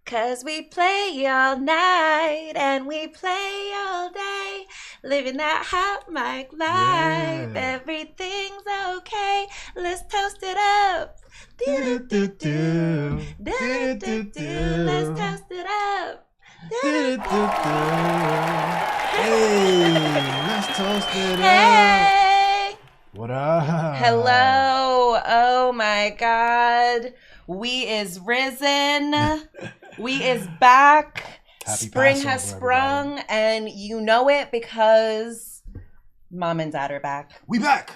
'Cause we play all night and we play all day, living that hot mic life. Yeah. Everything's okay. Let's toast it up. Do-do-do-do. Do-do-do-do. Let's toast it up. Do-do-do-do. Hey, let's toast it up. Hey. What up? Hello. Oh my God. We is risen. We is back. Happy Spring Passover, has sprung, everybody. and you know it because Mom and Dad are back. We back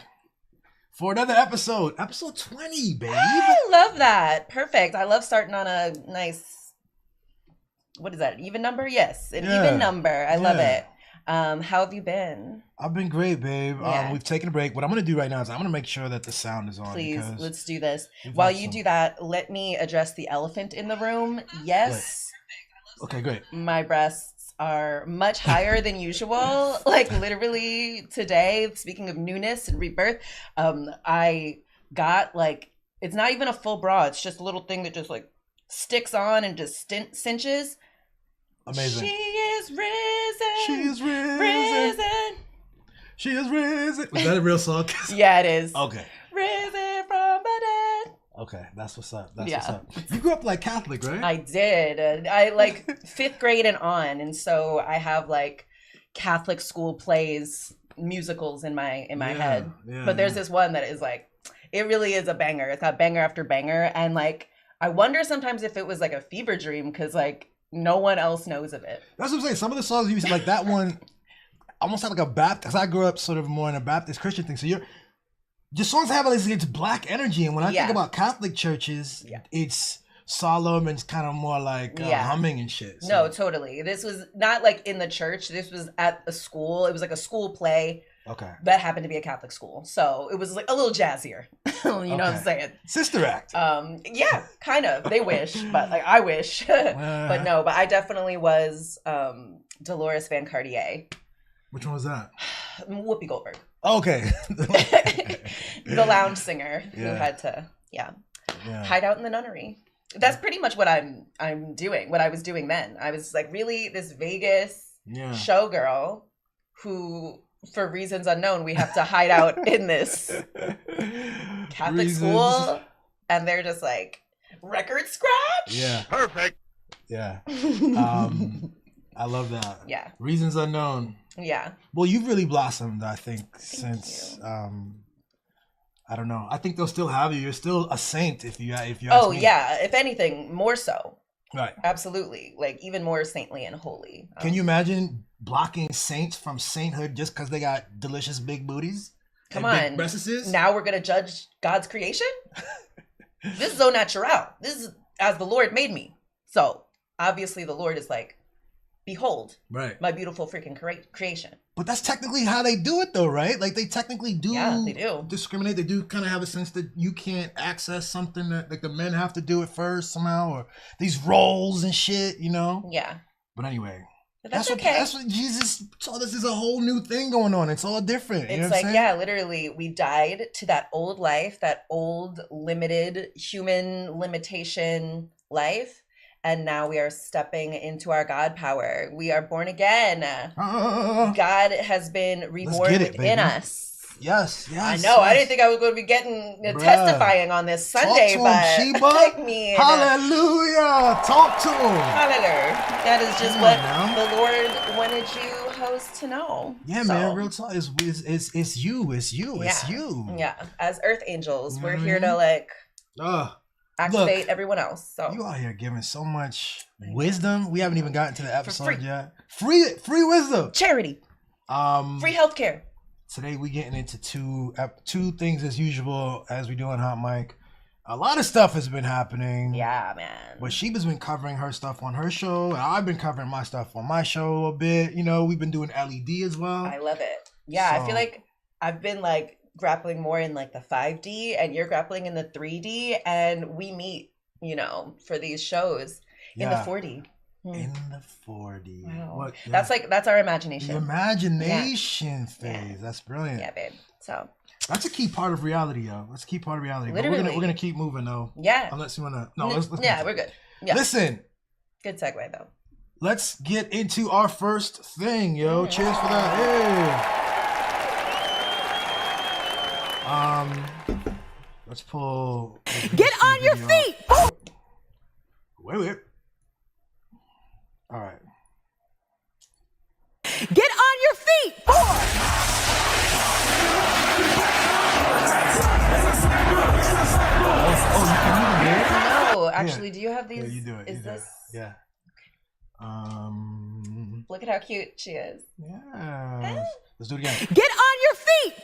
for another episode 20, babe. I love that. Perfect. I love starting on a nice, what is that, an even number? Yes, an Yeah. even number. I love Yeah. it. How have you been? I've been great, babe. Yeah. We've taken a break. What I'm gonna do right now is I'm gonna make sure that the sound is on. Please, because let's do this. we've While had you some- do that, let me address the elephant in the room. Yes, Okay, great. my breasts are much higher than usual. Like literally today, speaking of newness and rebirth, I got like, it's not even a full bra. It's just a little thing that just like sticks on and just cinches. Amazing. She is risen. She is risen. Risen. She is risen. Was that a real song? Yeah, it is. Okay. Risen from the dead. Okay, that's what's up. That's Yeah. what's up. You grew up like Catholic, right? I did. I like fifth grade and on, and so I have like Catholic school plays, musicals in my head. Yeah, But there's this one that is like, it really is a banger. It's got banger after banger, and like I wonder sometimes if it was like a fever dream because like no one else knows of it. That's what I'm saying. Some of the songs you used like that one almost had like a Baptist. I grew up sort of more in a Baptist Christian thing. So your songs have like this black energy, and when I Yeah. think about Catholic churches, Yeah. it's solemn and it's kind of more like Yeah. humming and shit. No, totally. This was not like in the church. This was at a school. It was like a school play Okay. that happened to be a Catholic school. So it was like a little jazzier. You know what I'm Okay. saying? Sister Act. Yeah, kind of. They wish, but like I wish. But no, but I definitely was Dolores Van Cartier. Which one was that? Whoopi Goldberg. Okay. The lounge singer who Yeah. had to Yeah. hide out in the nunnery. That's pretty much what I'm doing, what I was doing then. I was like really this Vegas Yeah. showgirl who, for reasons unknown, we have to hide out in this Catholic Reasons. school, and they're just like, record scratch? Yeah. Perfect. Yeah. I love that. Yeah. Reasons unknown. Yeah. Well, you've really blossomed, I think, Thank since you. I don't know. I think they'll still have you. You're still a saint if you ask Oh, me. yeah. If anything, more so. Right. Absolutely. Like, even more saintly and holy. Can you imagine blocking saints from sainthood just because they got delicious big booties? Come and on. big breastises? Now we're going to judge God's creation? This is au natural. This is as the Lord made me. So, obviously, the Lord is like, behold, Right. my beautiful freaking creation. But that's technically how they do it, though, right? Like they technically do. Yeah, they do. Discriminate. They do kind of have a sense that you can't access something that like the men have to do it first somehow, or these roles and shit, you know. Yeah. But anyway, But that's what okay. that's what Jesus told us. Is a whole new thing going on. It's all different. You know It's what like, I'm saying? yeah, literally, we died to that old life, that old limited human limitation life. And now we are stepping into our God power. We are born again. Ah, God has been reborn get it, within baby. us. yes. I know. I didn't think I was going to be getting Bruh. testifying on this Sunday, to him, but Sheba. I mean, Hallelujah. Talk to him. hallelujah. That is just Come what on now. the Lord wanted you hosts to know. Yeah, So, man. Real talk. It's you. It's you. It's Yeah. you. Yeah, as Earth Angels, You know we're what I here to mean? like Ugh. activate everyone else. So You out here giving so much wisdom. We haven't even gotten to the episode free. yet. Free wisdom. charity, free healthcare. Today we getting into two things as usual as we do on Hot Mic. A lot of stuff has been happening. Yeah, man. But Sheba's been covering her stuff on her show, and I've been covering my stuff on my show a bit. You know, we've been doing LED as well. I love it. Yeah, I So- feel like I've been like grappling more in like the 5D and you're grappling in the 3D, and we meet, you know, for these shows in the Yeah. 4D. In the 4D. Wow. What? That's our the imagination. imagination phase. Yeah. That's brilliant. Yeah, babe. So That's a key part of reality, yo. That's a key part of reality. But Literally. we're gonna keep moving though. yeah. Unless you wanna. No, let's yeah, continue. we're good. Yeah. Listen, Good segue though. Let's get into our first thing, yo. Cheers for that. Hey. Let's pull. Get on your feet! Wait. All right. Get on your feet! Oh, you can even hear it? No, actually, do you have these? Yeah, you do it. Is this? Yeah. Look at how cute she is. Yeah. Let's do it again. Get on your feet!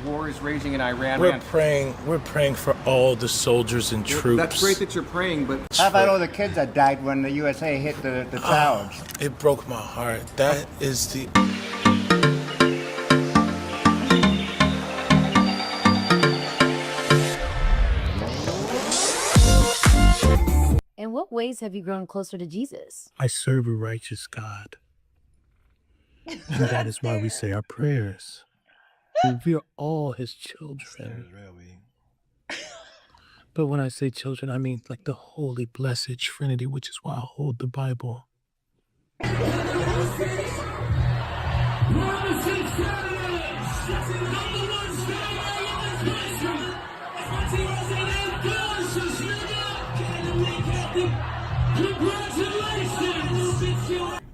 War is raging in Iran. We're praying for all the soldiers and troops. That's great that you're praying, but How about all the kids that died when the USA hit the towers? It broke my heart. That is the... In what ways have you grown closer to Jesus? I serve a righteous God. And that is why we say our prayers. We are all his children. But when I say children, I mean like the holy, blessed Trinity, which is why I hold the Bible.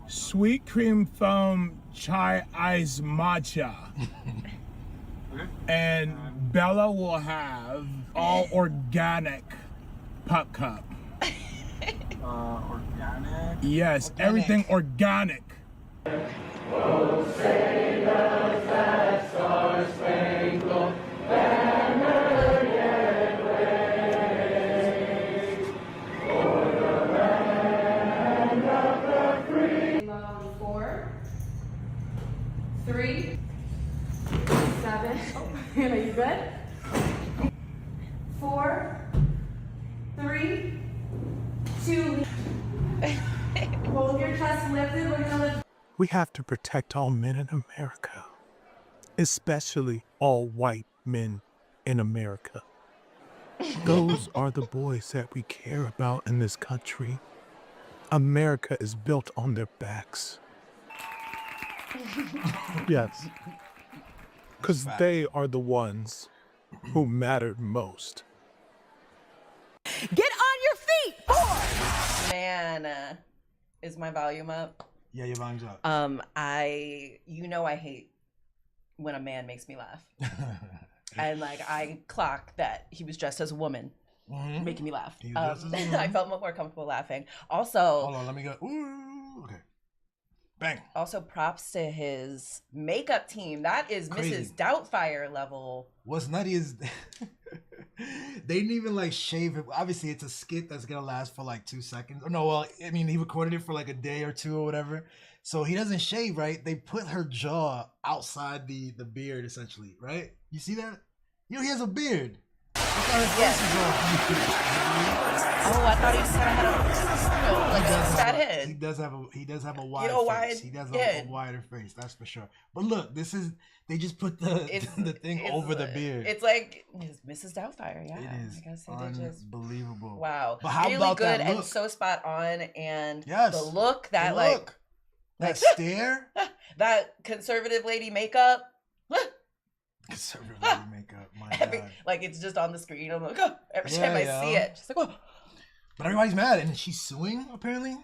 Sweet cream foam chai ice matcha. And Bella will have all organic puck cup. organic. Yes, everything organic. Four, 3, 7. Are you good? 4, 3, 2. Hold your chest lifted. We're gonna lift. We have to protect all men in America, especially all white men in America. Those are the boys that we care about in this country. America is built on their backs. Yes. Because they are the ones who mattered most. Get on your feet! Man, is my volume up? Yeah, your volume's up. I hate when a man makes me laugh. And like I clock that he was dressed as a woman, making me laugh. I felt more comfortable laughing. Also, hold on, let me go. Ooh, okay. Bang. Also, props to his makeup team. That is Crazy. Mrs. Doubtfire level. What's nutty is they didn't even like shave it. Obviously, it's a skit that's gonna last for like 2 seconds. No, well, I mean, he recorded it for like a day or two or whatever. So he doesn't shave, right? They put her jaw outside the beard, essentially, right? You see that? He has a beard. Yes. Oh, I thought he just kind of had a fat head. He does have a wide face. He does have a wider face, that's for sure. But look, they just put the thing over the beard. It's like Mrs. Doubtfire, yeah. It is I guess unbelievable. Wow. But how really about good that look? and so spot on, and yes, the look that that stare, that conservative lady makeup. Conservative lady makeup, my God. Like it's just on the screen. I'm like, every time I see it, just like, oh. But everybody's mad, and she's suing apparently.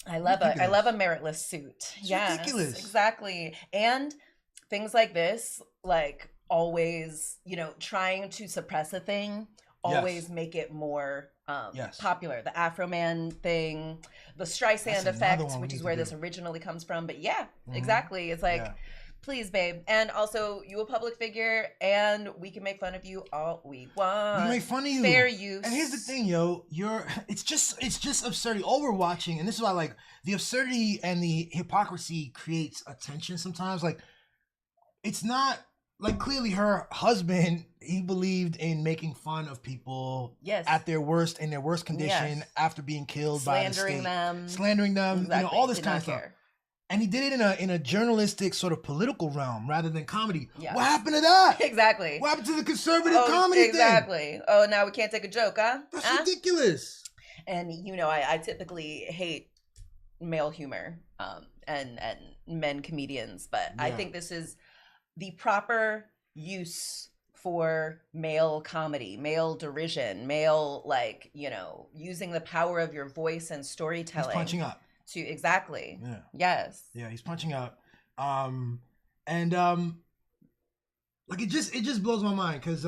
I love a meritless suit. Yes, ridiculous. Exactly. And things like this, like always, trying to suppress a thing, always make it more popular. The Afro Man thing, the Streisand effect, which is where this originally comes from. But yeah, exactly. It's like, please, babe. And also, you a public figure, and we can make fun of you all we want. We can make fun of you. Fair use. And here's the thing, yo. It's just absurdity. All we're watching, and this is why, like, the absurdity and the hypocrisy creates attention sometimes. Like, it's not like clearly her husband, he believed in making fun of people Yes. at their worst, in their worst condition, Yes. after being killed by the Slandering state. them. Slandering them, Exactly. you know, all this Did kind not of stuff. care. And he did it in a journalistic sort of political realm rather than comedy. Yeah. What happened to that? Exactly. What happened to the conservative comedy thing? Exactly. Oh, now we can't take a joke, huh? That's Huh? ridiculous. And you know, I typically hate male humor and men comedians, but I Yeah. think this is the proper use for male comedy, male derision, male, like, you know, using the power of your voice and He's storytelling punching up. to exactly. Yeah. Yes. Yeah, he's punching up. Like it just blows my mind because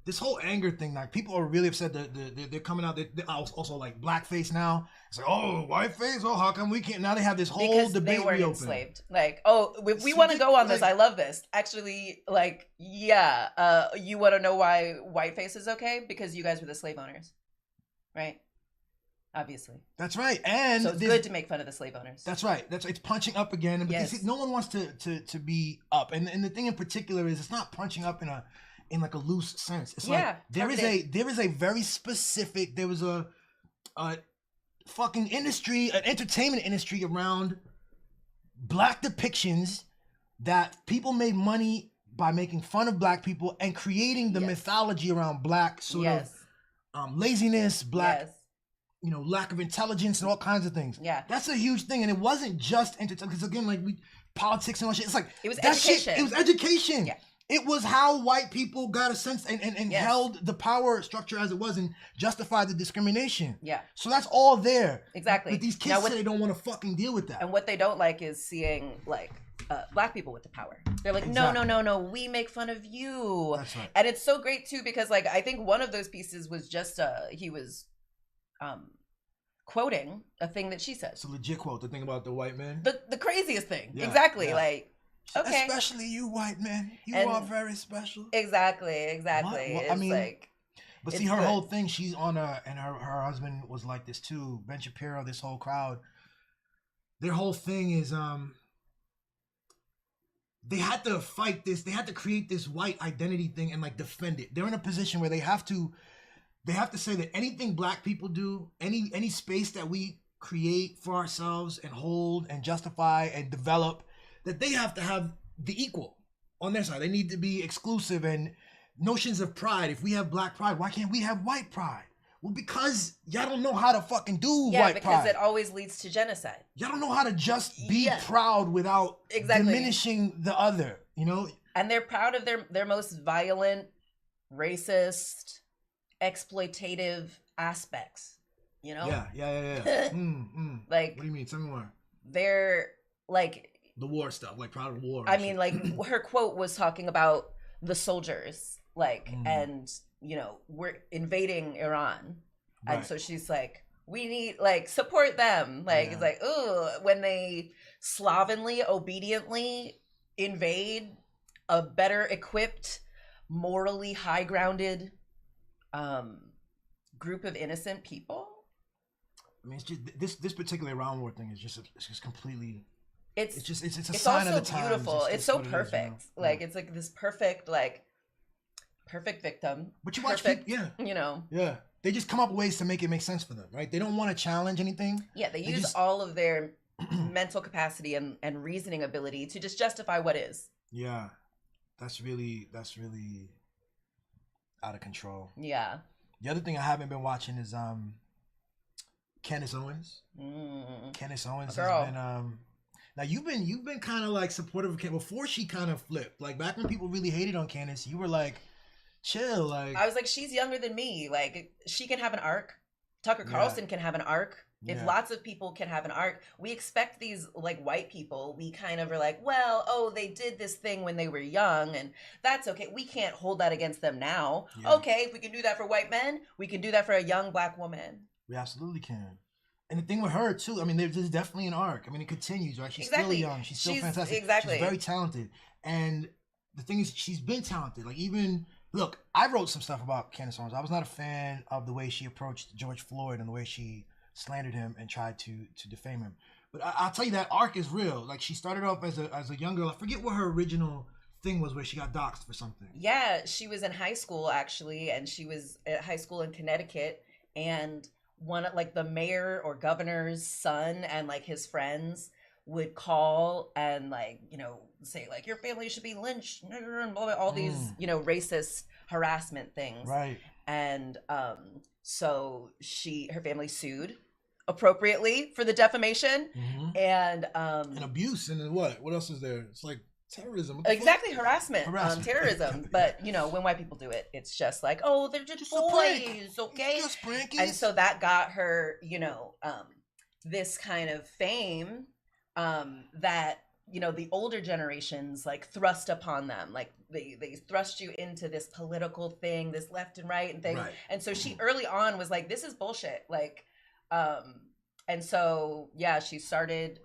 this whole anger thing, like people are really upset that they're coming out. They're also like blackface now. It's like, oh, whiteface. Oh, how come we can't? Now they have this whole Because debate they weren't reopened. enslaved. Like, oh, if we It's want to go on this, like- I love this. Actually, like, yeah, you want to know why whiteface is okay? Because you guys were the slave owners, right? Obviously. That's right. And So it's this- good to make fun of the slave owners. That's right. It's punching up again. But Yes. no one wants to be up. And the thing in particular is it's not punching up in like a loose sense. It's Yeah, like there is a very specific, there was a fucking industry, an entertainment industry around black depictions that people made money by making fun of black people and creating the Yes. mythology around black sort Yes. of laziness, black Yes. you know, lack of intelligence and all kinds of things. Yeah. That's a huge thing. And it wasn't just entertainment, because again, like politics and all shit, it's like It was that shit- education. it was education. Yeah. It was how white people got a sense and Yes. held the power structure as it was and justified the discrimination. Yeah. So that's all there. Exactly. But these kids Now what- say they don't want to fucking deal with that. And what they don't like is seeing like black people with the power. They're like, Exactly. no, we make fun of you. That's right. And it's so great too because like I think one of those pieces was just he was quoting a thing that she says. It's a legit quote, the thing about the white man. The craziest thing. Yeah, Exactly. yeah. Like okay. Especially you white men. You And- are very special. Exactly. What? I It's mean, like But it's see, her good. whole thing, she's on and her husband was like this too. Ben Shapiro, this whole crowd, their whole thing is they had to fight this. They had to create this white identity thing and like defend it. They're in a position where they have to say that anything black people do, any space that we create for ourselves and hold and justify and develop, that they have to have the equal on their side. They need to be exclusive and notions of pride. If we have black pride, why can't we have white pride? Well, because y'all don't know how to fucking do yeah, white because pride. it always leads to genocide. Y'all don't know how to just be Yeah. proud without Exactly. diminishing the other, you know? And they're proud of their most violent, racist, exploitative aspects. You know? Yeah. Like What do you mean? Tell me more. they're like The war stuff, like proud of war. and I mean, shit. like her quote was talking about the soldiers, like, Mm. and you know, we're invading Iran, and Right. so she's like, we need like support them. Like, it's Yeah. like, oh, when they slovenly, obediently invade a better equipped, morally high grounded group of innocent people. I mean, it's just this particular Iran war thing is just completely. It's It's just it's a it's sign also of the times. beautiful. It's just so what it is, you know? perfect. Yeah. Like it's like this perfect perfect victim. But you watch perfect, people, you know. yeah. They just come up with ways to make it make sense for them, right? They don't want to challenge anything. Yeah, they They use just- all of their mental capacity and reasoning ability to just justify what is. Yeah, that's really out of control. Yeah. The other thing I haven't been watching is Candace Owens. Mm. Candace Owens Girl. has been now you've been kind of like supportive of Candace before she kind of flipped. Like back when people really hated on Candace, you were like, chill, like I was like, she's younger than me. Like she can have an arc. Tucker Yeah. Carlson can have an arc. If Yeah. lots of people can have an arc, we expect these like white people. We kind of are like, well, oh, they did this thing when they were young, and that's okay. We can't hold that against them now. Yeah. Okay, if we can do that for white men, we can do that for a young black woman. we absolutely can. And the thing with her too, I mean, there's definitely an arc. I mean, it continues, right? She's Exactly. still young. She's still She's- fantastic. exactly. She's very talented. And the thing is, she's been talented. Like even look, I wrote some stuff about Candace Owens. I was not a fan of the way she approached George Floyd and the way she slandered him and tried to defame him. But I'll tell you that arc is real. Like she started off as a young girl. I forget what her original thing was where she got doxxed for something. Yeah, she was in high school actually, and she was at high school in Connecticut, and one of like the mayor or governor's son and like his friends would call and like, you know, say like your family should be lynched and blah, blah, all these, you know, racist harassment things. Right. And so her family sued appropriately for the defamation and abuse, and then what else is there? It's like terrorism. What the exactly fuck? harassment. Terrorism. But you know, when white people do it, it's just like, oh, they're just boys, okay? Just prankies. And so that got her, you know, this kind of fame that, you know, the older generations like thrust upon them. Like they thrust you into this political thing, this left and right and thing. Right. And so she early on was like, this is bullshit. Like, and so yeah, she started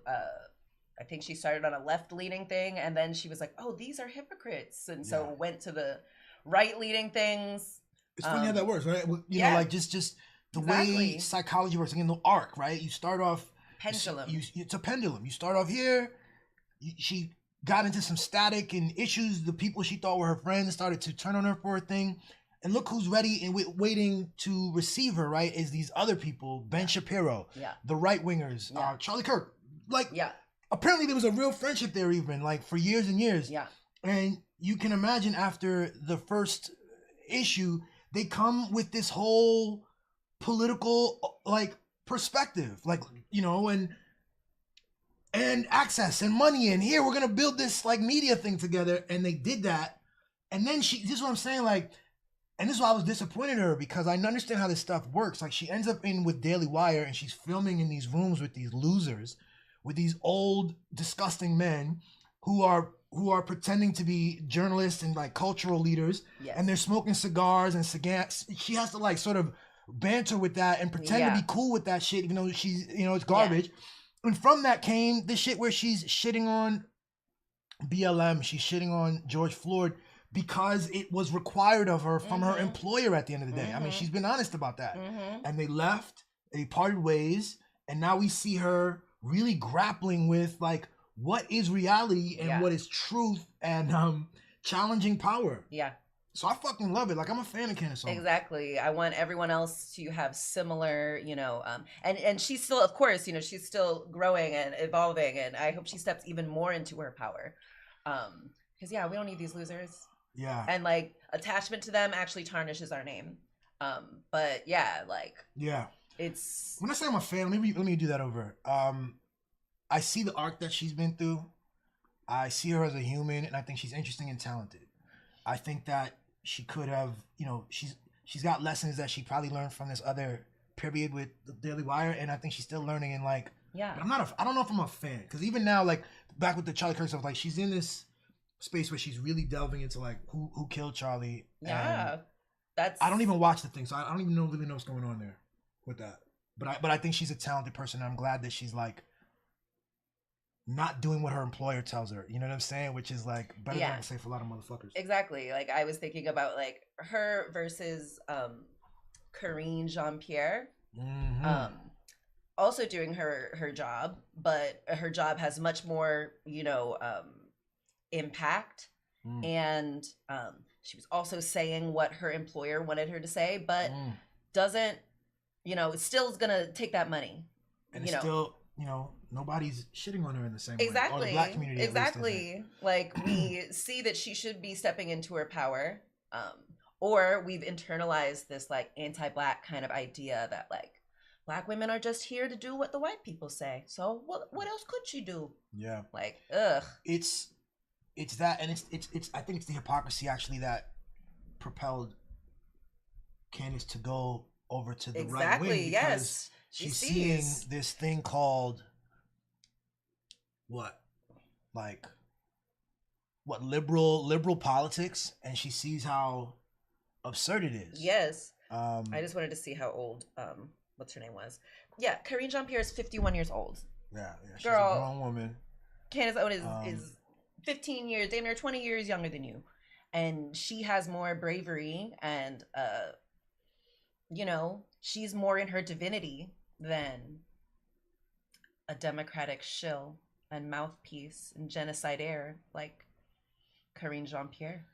I think she started on a left-leaning thing, and then she was like, oh, these are hypocrites, and so went to the right-leading things. It's funny how that works, right? You know, like just the way psychology works, in the arc, right? You start off pendulum. It's a pendulum. You start off here. She got into some static and issues. The people she thought were her friends started to turn on her for a thing. And look who's ready and waiting to receive her, right? Is these other people, Ben Shapiro, the right-wingers, Charlie Kirk. Like, apparently there was a real friendship there even, like, for years and years. Yeah. And you can imagine after the first issue, they come with this whole political, like, perspective. Like, you know, and access and money, and here, we're going to build this, like, media thing together. And they did that. And then this is what I'm saying, like, and this is why I was disappointed in her, because I understand how this stuff works. Like, she ends up in with Daily Wire, and she's filming in these rooms with these losers, with these old, disgusting men who are pretending to be journalists and like cultural leaders, and they're smoking cigars and cigars. She has to like sort of banter with that and pretend to be cool with that shit, even though she's, you know, it's garbage. And from that came the shit where she's shitting on BLM, she's shitting on George Floyd, because it was required of her from her employer at the end of the day. I mean, she's been honest about that. And they left, they parted ways, and now we see her really grappling with like what is reality and what is truth, and challenging power. Yeah. So I fucking love it. Like, I'm a fan of Candace Owens. Exactly. I want everyone else to have similar, you know, and she's still, of course, you know, she's still growing and evolving, and I hope she steps even more into her power. Because we don't need these losers. Yeah. And like attachment to them actually tarnishes our name. But it's, when I say I'm a fan, let me do that over. I see the arc that she's been through. I see her as a human, and I think she's interesting and talented. I think that she could have, you know, she's got lessons that she probably learned from this other period with the Daily Wire, and I think she's still learning. And like, but I don't know if I'm a fan, because even now, like back with the Charlie Kirk stuff, like she's in this space where she's really delving into like who killed Charlie. Yeah, I don't even watch the thing, so I don't even really know what's going on there with that. But I think she's a talented person, and I'm glad that she's like not doing what her employer tells her. You know what I'm saying? Which is like better than I say for a lot of motherfuckers. Exactly. Like I was thinking about like her versus Karine Jean-Pierre. Also doing her job, but her job has much more, you know, impact, and she was also saying what her employer wanted her to say, but doesn't, you know, still is gonna take that money, and it's still, you know, nobody's shitting on her in the same way. Exactly. Or the black community, exactly. Like we see that she should be stepping into her power, or we've internalized this like anti-black kind of idea that like black women are just here to do what the white people say. So what else could she do? Yeah. Like, ugh. It's that, and it's I think it's the hypocrisy actually that propelled Candace to go over to the right wing, because she's seeing this thing called liberal politics, and she sees how absurd it is. Yes. I just wanted to see how old what's her name was. Yeah, Karine Jean-Pierre is 51 years old. Yeah, she's Girl, a grown woman. Candace Owens is 15 years, damn near 20 years younger than you. And she has more bravery and, you know, she's more in her divinity than a Democratic shill and mouthpiece and genocide heir. Like, Corinne Jean-Pierre.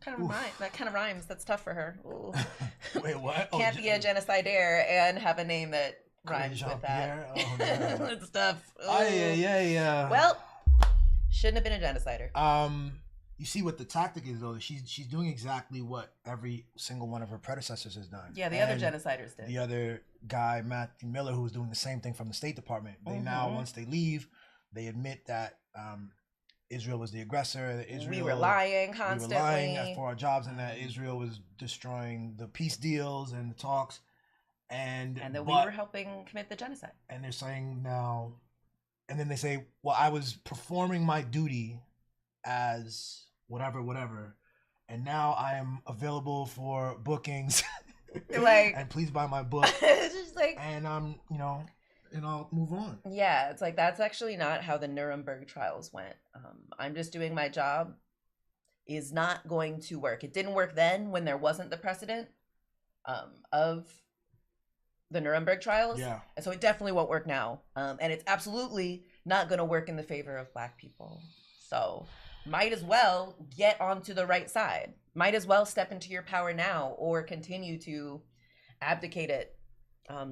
That kind of rhymes. That's tough for her. Ooh. Wait, what? Can't be a genocidaire and have a name that rhymes with that. Oh, no. It's tough. Yeah. Well, shouldn't have been a genocider. You see what the tactic is though. She's doing exactly what every single one of her predecessors has done. Yeah, the other genociders did. The other guy, Matthew Miller, who was doing the same thing from the State Department. They now, once they leave, they admit that Israel was the aggressor. That We were lying constantly. We were lying for our jobs, and that Israel was destroying the peace deals and the talks, and that we were helping commit the genocide. And they're saying now, and then they say, "Well, I was performing my duty as whatever, and now I am available for bookings." Like, and please buy my book. It's just like, and and I'll move on. Yeah, it's like that's actually not how the Nuremberg trials went. I'm just doing my job is not going to work. It didn't work then when there wasn't the precedent of the Nuremberg trials. Yeah. And so it definitely won't work now. And it's absolutely not going to work in the favor of Black people. So might as well get onto the right side. Might as well step into your power now or continue to abdicate it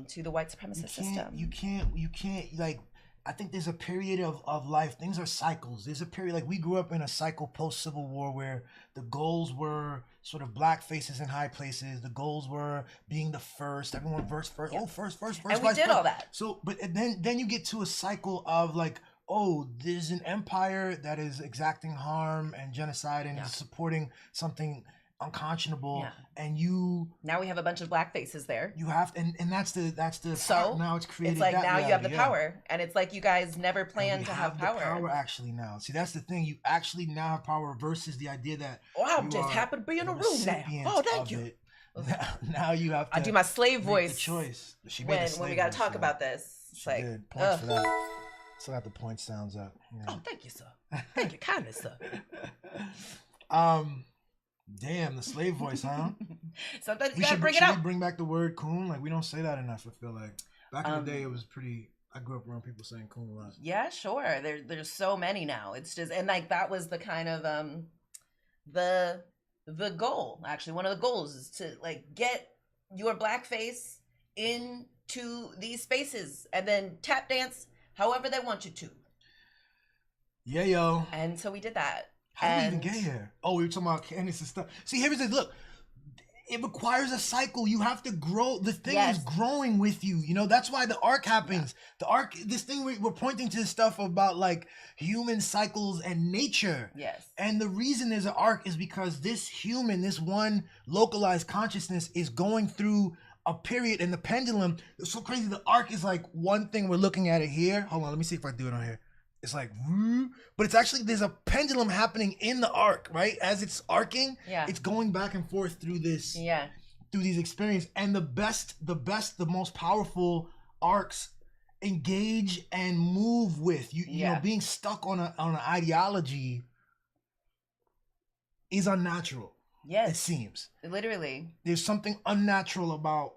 to the white supremacist system. You can't like, I think there's a period of life. Things are cycles. There's a period, like we grew up in a cycle post-Civil War where the goals were sort of black faces in high places. The goals were being the first. Everyone first. Yeah. Oh, first. And we did all that. So, but then you get to a cycle of like, oh, there's an empire that is exacting harm and genocide and is supporting something unconscionable, and now we have a bunch of black faces there. You have and that's the so now it's created. It's like that now reality, you have the power, and it's like you guys never planned to have power. The power actually now. See, that's the thing. You actually now have power versus the idea that I just happen to be in a room now. Oh, thank you. Now you have to. I do my slave voice. The choice. She when we got to talk about this. It's she like did. Points for that. Still got the point sounds up. Yeah. Oh, thank you, sir. Thank you, kindly, sir. Damn, the slave voice, huh? Sometimes you gotta bring it out. We bring back the word coon? Like, we don't say that enough, I feel like. Back in the day, it was pretty... I grew up around people saying coon a lot. Yeah, sure. There's so many now. It's just... And, like, that was the kind of... The goal, actually. One of the goals is to, like, get your blackface into these spaces and then tap dance however they want you to. Yeah, yo. And so we did that. How did we even get here? Oh, we were talking about Candace and stuff. See, here's the look. It requires a cycle. You have to grow. The thing is growing with you. You know, that's why the arc happens. The arc, this thing we're pointing to stuff about like human cycles and nature. Yes. And the reason there's an arc is because this one localized consciousness is going through a period, and the pendulum, it's so crazy. The arc is like one thing we're looking at it here. Hold on, let me see if I do it on here. It's like, but it's actually, there's a pendulum happening in the arc, right? As it's arcing, it's going back and forth through this, through these experiences. And the most powerful arcs engage and move with you. You know, being stuck on an ideology is unnatural. Yes, it seems. Literally, there's something unnatural about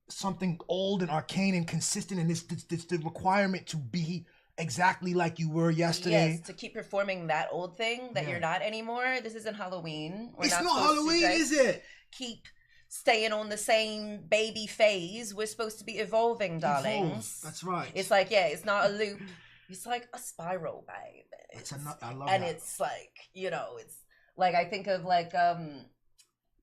something old and arcane and consistent, and this the requirement to be exactly like you were yesterday. Yes, to keep performing that old thing that you're not anymore. This isn't Halloween. It's not Halloween, is it? Keep staying on the same baby phase. We're supposed to be evolving, darlings. That's right. It's like, it's not a loop. It's like a spiral, babe. I love and that. it's like, you know, it's like, I think of like,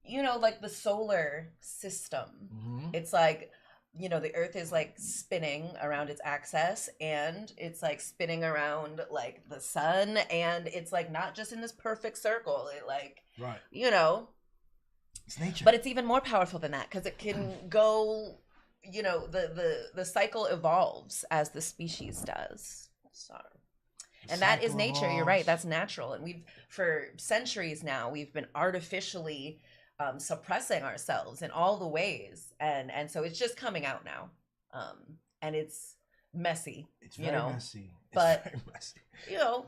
you know, like the solar system. Mm-hmm. It's like, you know, the earth is like spinning around its axis, and it's like spinning around like the sun, and it's like not just in this perfect circle. It like, you know, it's nature. But it's even more powerful than that, because it can go, you know, the cycle evolves as the species does. So, and that is nature. Evolves. You're right. That's natural. And we've, for centuries now, we've been artificially suppressing ourselves in all the ways, and so it's just coming out now, and it's messy. It's very messy. But very messy. You know,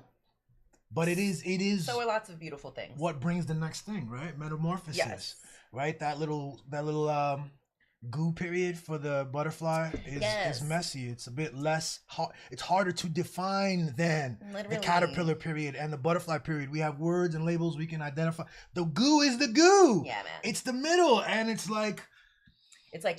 but it is. So are lots of beautiful things. What brings the next thing, right? Metamorphosis, right? That little goo period for the butterfly is messy. It's a bit less hard. It's harder to define than Literally. the caterpillar period and the butterfly period. We have words and labels we can identify. The goo is the goo. Yeah, man. It's the middle, and it's like,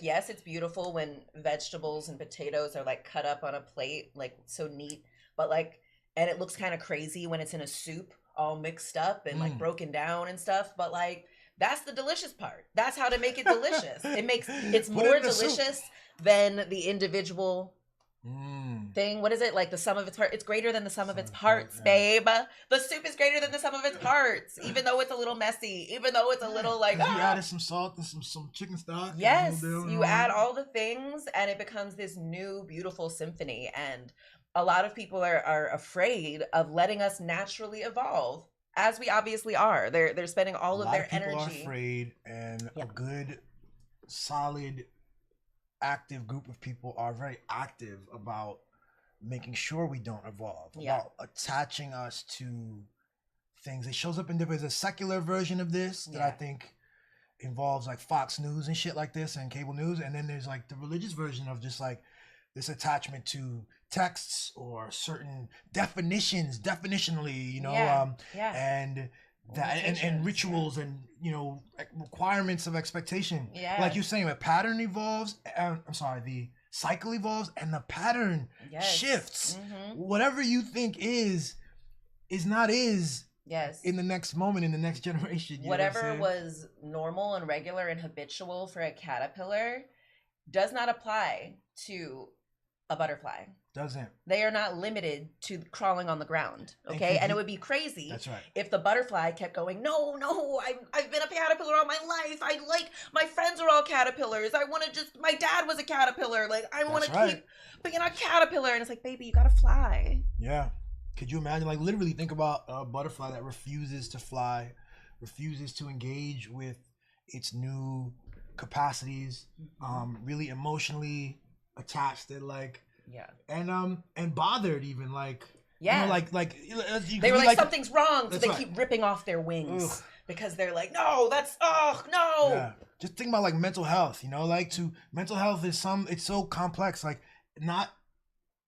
yes, it's beautiful when vegetables and potatoes are like cut up on a plate, like so neat, but like, and it looks kind of crazy when it's in a soup all mixed up and like broken down and stuff, but like, that's the delicious part. That's how to make it delicious. It's more delicious than the individual thing. What is it? Like the sum of its parts. It's greater than the sum of its parts, babe. The soup is greater than the sum of its parts, even though it's a little messy, even though it's a little like, you added some salt and some chicken stock. Yes, you add all the things and it becomes this new beautiful symphony. And a lot of people are afraid of letting us naturally evolve, as we obviously are. They're spending all of their energy. A lot of people are afraid, and a good, solid, active group of people are very active about making sure we don't evolve, about attaching us to things. It shows up in different. There's a secular version of this that I think involves like Fox News and shit like this and cable news, and then there's like the religious version of just like this attachment to texts or certain definitions, definitionally, you know, and that and rituals and, you know, requirements of expectation. Like you're saying, a pattern evolves. The cycle evolves and the pattern shifts. Whatever you think is not in the next moment, in the next generation. Whatever was normal and regular and habitual for a caterpillar does not apply to a butterfly. Doesn't. They are not limited to crawling on the ground. Okay. And it would be crazy. That's right. If the butterfly kept going, no, I've been a caterpillar all my life. My friends are all caterpillars. I want to my dad was a caterpillar. Like, I want to keep being a caterpillar. And it's like, baby, you got to fly. Yeah. Could you imagine, like, literally think about a butterfly that refuses to fly, refuses to engage with its new capacities, really emotionally attached and like, and bothered even, like, you know, like they were like something's wrong, so they keep ripping off their wings because they're like, no, that's no. Yeah. Just think about like mental health, you know, like mental health is it's so complex. Like, not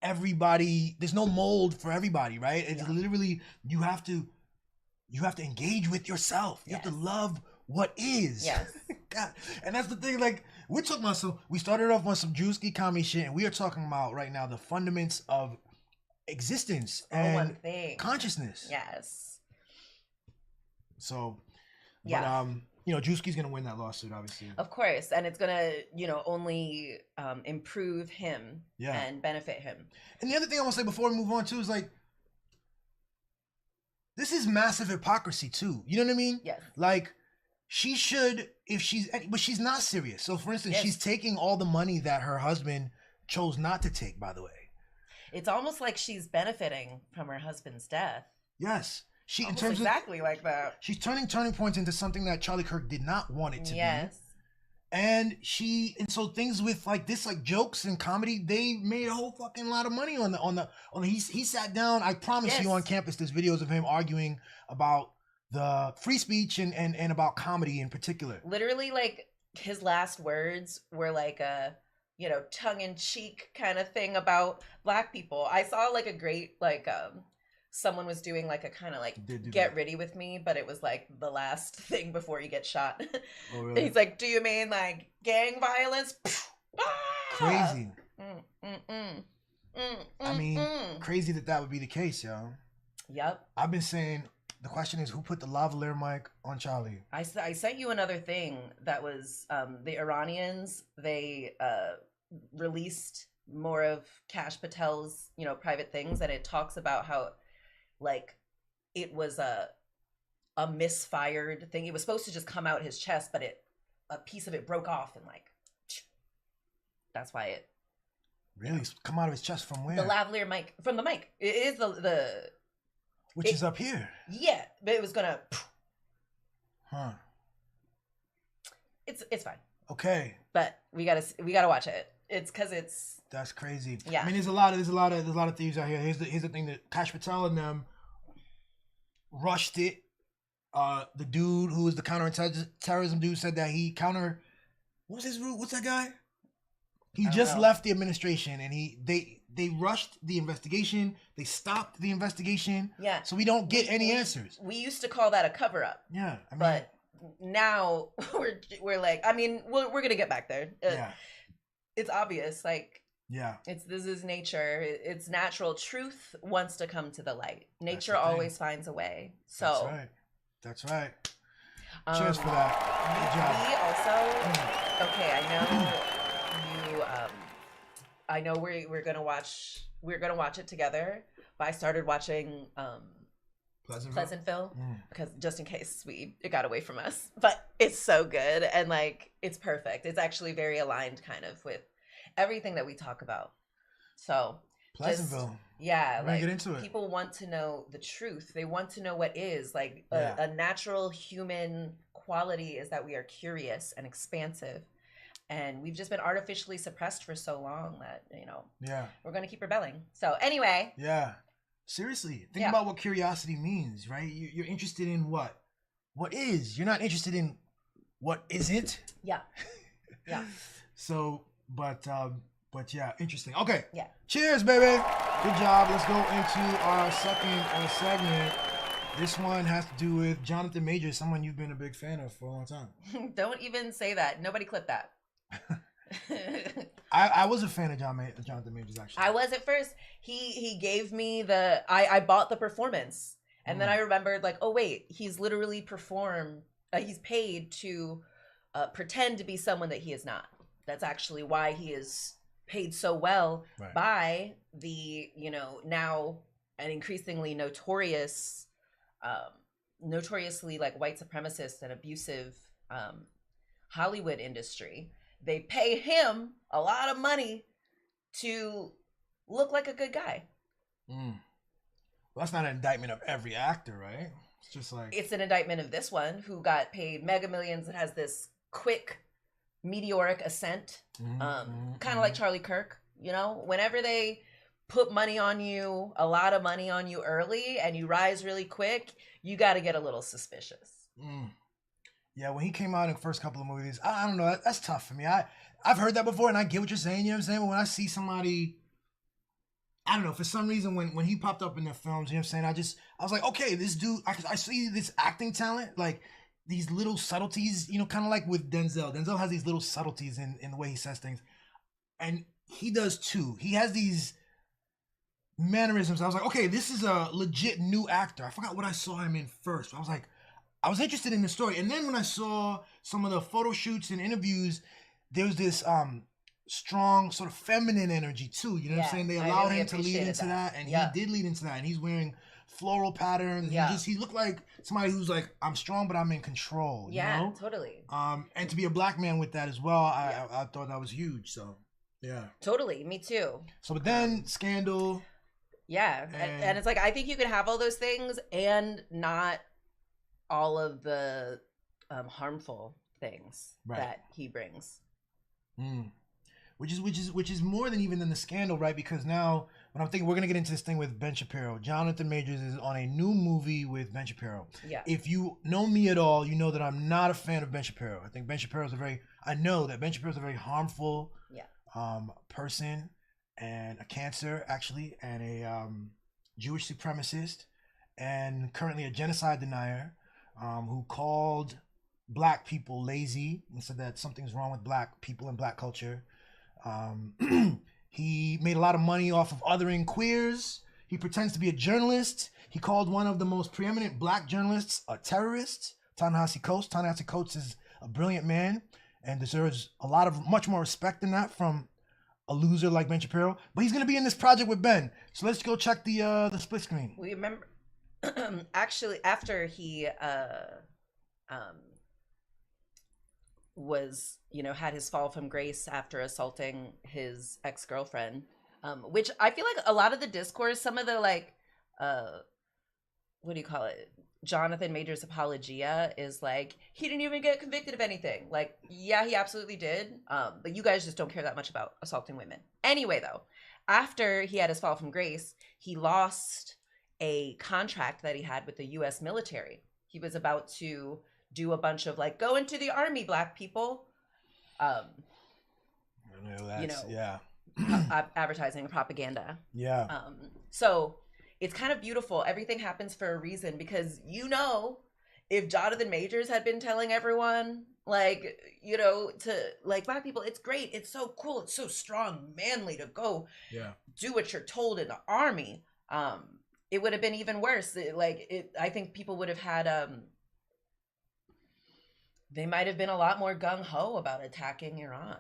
everybody, there's no mold for everybody, right? It's literally you have to engage with yourself. You have to love what is. Yes. God. And that's the thing, like, we're talking about we started off on some Druski comedy shit, and we are talking about right now the fundaments of existence and consciousness. Yes. So, but you know, Druski's gonna win that lawsuit, obviously. Of course, and it's gonna, you know, only improve him and benefit him. And the other thing I want to say before we move on too is like, this is massive hypocrisy too. You know what I mean? Yes. Like, she should, but she's not serious. So for instance, she's taking all the money that her husband chose not to take, by the way. It's almost like she's benefiting from her husband's death. Yes. She, almost in terms exactly like that. She's turning points into something that Charlie Kirk did not want it to be. Yes. And so things with like this, like jokes and comedy, they made a whole fucking lot of money on the he sat down. I promise you, on campus, there's videos of him arguing about the free speech and about comedy in particular. Literally, like, his last words were like a, you know, tongue-in-cheek kind of thing about Black people. I saw like a great, like, someone was doing like a kind of like get ready with me, but it was like the last thing before you get shot. Oh, really? He's like, do you mean like gang violence? Crazy. I mean, crazy that would be the case, yo. Yep. I've been saying, the question is, who put the lavalier mic on Charlie? I sent you another thing that was the Iranians. They released more of Kash Patel's, you know, private things, and it talks about how, like, it was a misfired thing. It was supposed to just come out his chest, but a piece of it broke off, and like, that's why it really come out of his chest. From where? The lavalier mic, from the mic. It is the which is up here. Yeah, but it was gonna. Huh. It's fine. Okay. But we gotta watch it. It's because it's. That's crazy. Yeah. I mean, there's a lot of thieves out here. Here's the thing that Kash Patel and them rushed it. The dude who was the counterterrorism dude said that he what was his route? What's that guy? He I don't just know. left the administration, and they rushed the investigation. They stopped the investigation. Yeah. So we don't get any answers. We used to call that a cover up, Yeah, I mean, but now we're like, I mean, we're gonna get back there. yeah, It's obvious, like yeah. this is nature. It's natural. Truth wants to come to the light. Nature the thing. always finds a way. So That's right. That's right. Cheers for that. We also, okay, I know we're gonna watch it together, but I started watching Pleasantville because just in case it got away from us, but it's so good and like it's perfect. It's actually very aligned kind of with everything that we talk about. So Pleasantville. Yeah, We're gonna like get into it. people want to know the truth. They want to know what is like a natural human quality is that we are curious and expansive, and we've just been artificially suppressed for so long that we're gonna keep rebelling. So anyway, Yeah. Seriously, think about what curiosity means, right? You're interested in what is. You're not interested in what isn't. Yeah. So, but yeah, interesting. Okay. Yeah. Cheers, baby. Good job. Let's go into our second segment. This one has to do with Jonathan Majors, someone you've been a big fan of for a long time. Don't even say that. Nobody clip that. I was a fan of Jonathan Majors, actually. I was at first. He gave me I bought the performance, and then I remembered like, oh wait, he's literally he's paid to pretend to be someone that he is not. That's actually why he is paid so well by the now an increasingly notoriously like white supremacist and abusive Hollywood industry. They pay him a lot of money to look like a good guy. Well, that's not an indictment of every actor, right? It's just like it's an indictment of this one who got paid mega millions and has this quick meteoric ascent, kind of like Charlie Kirk. Whenever they put money on you, a lot of money on you early, and you rise really quick, you got to get a little suspicious. Yeah, when he came out in the first couple of movies, I don't know. That's tough for me. I've heard that before, and I get what you're saying. You know what I'm saying? But when I see somebody, I don't know, for some reason, when he popped up in the films, you know what I'm saying? I was like, okay, this dude, I see this acting talent, like these little subtleties, kind of like with Denzel. Denzel has these little subtleties in the way he says things. And he does too. He has these mannerisms. I was like, okay, this is a legit new actor. I forgot what I saw him in first. I was interested in the story. And then when I saw some of the photo shoots and interviews, there was this strong sort of feminine energy too. You know what I'm saying? They allowed him to lead into that. And he did lead into that. And he's wearing floral patterns. Yeah. He looked like somebody who's like, I'm strong, but I'm in control. Yeah, totally. And to be a black man with that as well, I thought that was huge. So, yeah. Totally. Me too. So, but then Scandal. Yeah. And it's like, I think you can have all those things and not all of the harmful things that he brings. Which is more than even the Scandal, right? Because now when I'm thinking, we're gonna get into this thing with Ben Shapiro. Jonathan Majors is on a new movie with Ben Shapiro. Yeah. If you know me at all, you know that I'm not a fan of Ben Shapiro. I think Ben Shapiro is I know that Ben Shapiro is a very harmful person, and a cancer actually, and a Jewish supremacist, and currently a genocide denier, who called black people lazy and said that something's wrong with black people and black culture. He made a lot of money off of othering queers. He pretends to be a journalist. He called one of the most preeminent black journalists a terrorist, Ta-Nehisi Coates. Ta-Nehisi Coates is a brilliant man and deserves much more respect than that from a loser like Ben Shapiro. But he's gonna be in this project with Ben. So let's go check the split screen. We remember actually after he was had his fall from grace after assaulting his ex-girlfriend, which I feel like a lot of the discourse, some of the like what do you call it, Jonathan Majors apologia is like, he didn't even get convicted of anything. Like, yeah, he absolutely did, but you guys just don't care that much about assaulting women. Anyway, though, after he had his fall from grace, he lost a contract that he had with the U.S. military. He was about to do a bunch of like, go into the army, black people. you know, yeah. advertising and propaganda. Yeah. So it's kind of beautiful. Everything happens for a reason, because, you know, if Jonathan Majors had been telling everyone, like, you know, to like, Black people, it's great, it's so cool, it's so strong, manly to go do what you're told in the army, it would have been even worse. I think people would have had they might have been a lot more gung-ho about attacking Iran.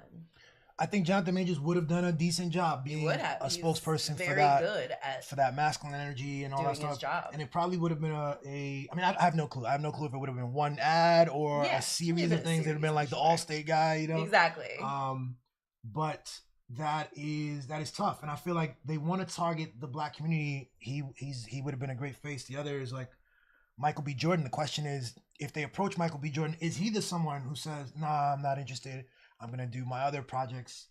I think Jonathan Majors would have done a decent job being a spokesperson for that, good at for that masculine energy and all that stuff. his job. And it probably would have been I mean, I have no clue. I have no clue if it would have been one ad or a series of things. It would have been like the Allstate guy, you know? Exactly. But that is tough. And I feel like they want to target the Black community. He would have been a great face. The other is like Michael B. Jordan. The question is, if they approach Michael B. Jordan, is he the someone who says, nah, I'm not interested, I'm gonna do my other projects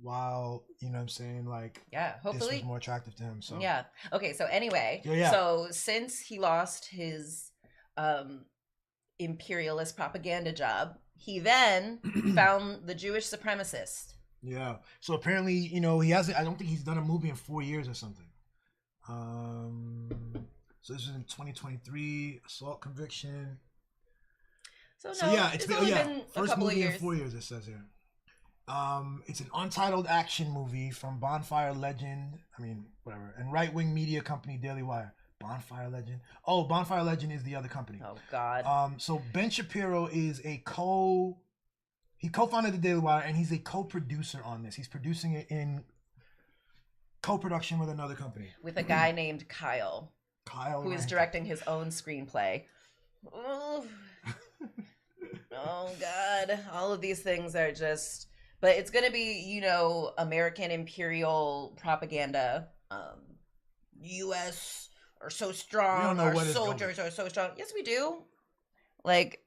while, you know what I'm saying, like, hopefully this was more attractive to him. So okay, so anyway, so since he lost his imperialist propaganda job, he then found the Jewish supremacist. Yeah, so apparently, you know, he hasn't, I don't think he's done a movie in 4 years or something. So this was in 2023, assault conviction. So yeah, it's been first movie in 4 years, it says here. It's an untitled action movie from Bonfire Legend, and right-wing media company Daily Wire. Bonfire Legend. Oh, Bonfire Legend is the other company. Oh God. So Ben Shapiro is he co-founded the Daily Wire, and he's a co-producer on this. He's producing it in co-production with another company. With a guy named Kyle. Who is directing his own screenplay. Oh God, all of these things are just, but it's going to be, you know, American imperial propaganda. US are so strong, our soldiers are so strong. Yes, we do. Like,